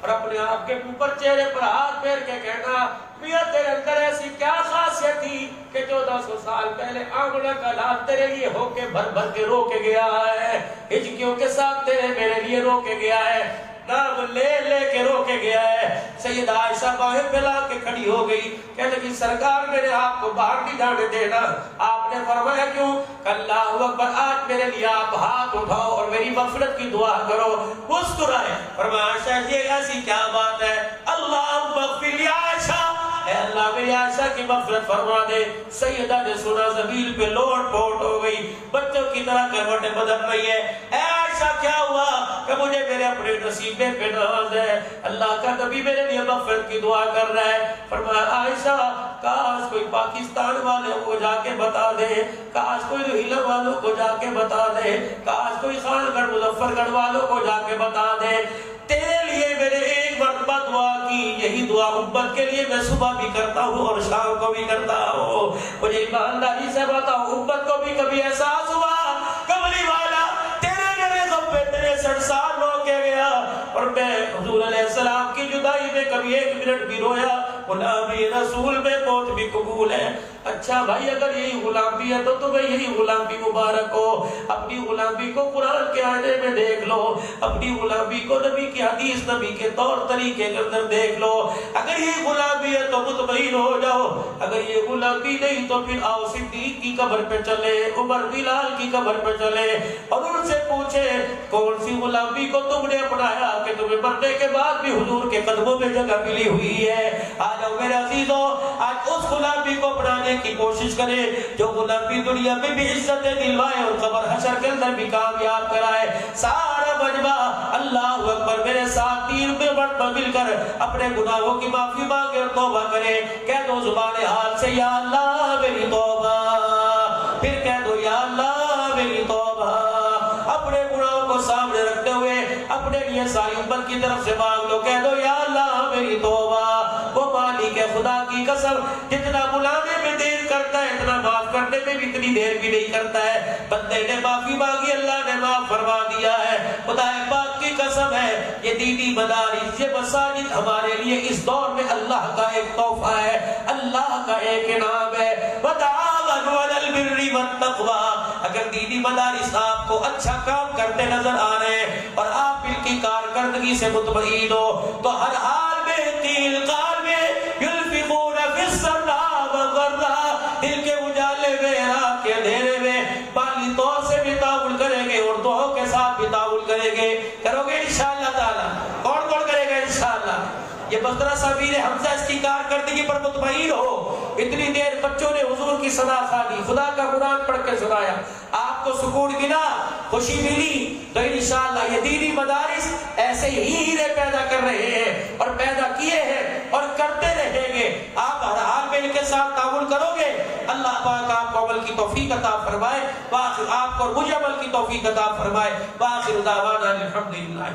اور اپنے آپ کے اوپر چہرے پر ہاتھ پھیر کے کہنا، میاں تیرے اندر ایسی کیا خاصیت تھی کہ 1400 سال پہلے آمنہ کا لال تیرے لیے ہو کے بھر بھر کے رو کے گیا ہے، ہجکیوں کے ساتھ تیرے میرے لیے رو کے گیا ہے، نام لے لے کے رو کے گیا ہے۔ سیدہ عائشہ باہیں پھیلا کے کھڑی ہو گئی، کہنے لگی سرکار میرے آپ کو باہر نہیں جانے دینا۔ آپ نے فرمایا کیوں؟ اللہ اکبر، آج میرے لیے آپ ہاتھ اٹھاؤ اور میری مغفرت کی دعا کرو۔ مسکرائے، فرمایا عائشہ یہ ایسی کیا بات ہے؟ اللہم اغفر لی عائشہ، اے اللہ میری عائشہ کی مغفرت فرما دے۔ سیدہ نے سنا زمین پہ لوٹ پوٹ ہو گئی، بچوں کی طرح کروٹیں بدل رہی ہے۔ اے عائشہ کیا ہوا؟ کہ مجھے میرے اپنے نصیبے پہ ناز ہے، اللہ کا نبی میرے لیے مغفرت کی دعا کر رہا ہے۔ فرمایا عائشہ کاش کوئی پاکستان والوں کو جا کے بتا دے، کاش کوئی روہیلا والوں کو جا کے بتا دے، کاش کوئی خان گڑھ مظفر گڑھ والوں کو جا کے بتا دے، تیرے لیے میں نے ایک مرتبہ دعا کی، یہی دعا امت کے لیے میں صبح بھی کرتا ہوں اور شام کو بھی کرتا ہوں۔ مجھے ایمانداری سے بتاؤ، امت کو بھی کبھی احساس ہوا کملی والا تیرے میرے غم پہ تیرے 60 سال رو کے گیا اور میں حضور علیہ السلام کی جدائی میں کبھی 1 منٹ بھی رویا؟ غلامی رسول میں موت بھی قبول ہے۔ اچھا بھائی اگر یہی غلامی ہے تو تمہیں یہی غلامی مبارک ہو۔ اپنی غلامی کو قرآن کے آئینے میں دیکھ لو، اپنی غلامی کو نبی کی حدیث، نبی کے طور طریقے کے اندر دیکھ لو۔ اگر یہ غلامی ہے تو مطمئن ہو جاؤ، اگر یہ غلامی نہیں تو پھر آؤ صدیق کی قبر پہ چلے، عمر بلال کی قبر پہ چلے اور ان سے پوچھے کون سی غلامی کو تم نے اپنایا کہ تمہیں مرنے کے بعد بھی حضور کے قدموں میں جگہ ملی ہوئی ہے؟ آ جاؤ میرے عزیزوں، آج اس غلامی کو اپنانے کی کوشش کرے جو غلامی دنیا میں بھی عزت دلوائے اور قبر حشر کے اندر بھی کامیاب کرائے۔ سارا مجمع اللہ اکبر میرے ساتھ 3 مرتبہ مل کر اپنے گناہوں کی معافی مانگے اور توبہ کرے۔ کہہ دو زبان حال سے یا اللہ میری توبہ، پھر کہہ دو یا اللہ میری توبہ۔ اپنے گناہوں کو سامنے رکھتے ہوئے اپنے لیے ساری امت کی طرف سے مانگ لو، کہہ دو یا اللہ میری توبہ۔ وہ مالک ہے خدا کی قسم، جتنا بلانے میں دیر کرتا ہے اتنا معاف کرنے میں بھی اتنی دیر بھی نہیں کرتا ہے۔ بندے نے معافی مانگی، اللہ نے معاف فرما دیا ہے۔ خدا پاک کی قسم ہے، یہ دینی مدارس، یہ مساجد ہمارے لیے اس دور میں اللہ کا ایک تحفہ ہے، اللہ کا ایک انعام ہے۔ وتعاونوا علی البر والتقوی۔ اگر دینی مدارس آپ کو اچھا کام کرتے نظر آ رہے ہیں اور آپ ان کی کارکردگی سے مطمئن ہو تو ہر حال میں قیل قال میں ينفقون فی السراء والضراء، دل کے اجالے میں، رات کے اندھیرے میں مالی طور سے بھی تعاون کریں گے اور دعاؤں کے ساتھ بھی تعاون کریں گے۔ کرو گے انشاءاللہ تعالی؟ کون کون کرے گا انشاءاللہ؟ یہ مدرسہ امیر حمزہ اس کی کارکردگی پر مطمئن ہو۔ اتنی دیر بچوں نے حضور کی صدا کھانی، خدا کا قرآن پڑھ کے سنایا، آپ کو سکون ملا، خوشی ملی، تو انشاءاللہ یہ دینی مدارس ایسے ہی ہیرے پیدا کر رہے ہیں اور پیدا کیے ہیں اور کرتے رہیں گے۔ آپ ہر حال میں ان کے ساتھ تعاون کرو گے، اللہ پاک آپ کو عمل کی توفیق عطا فرمائے، آپ کو مجھے عمل کی توفیق عطا فرمائے۔ وآخر دعوانا الحمدللہ۔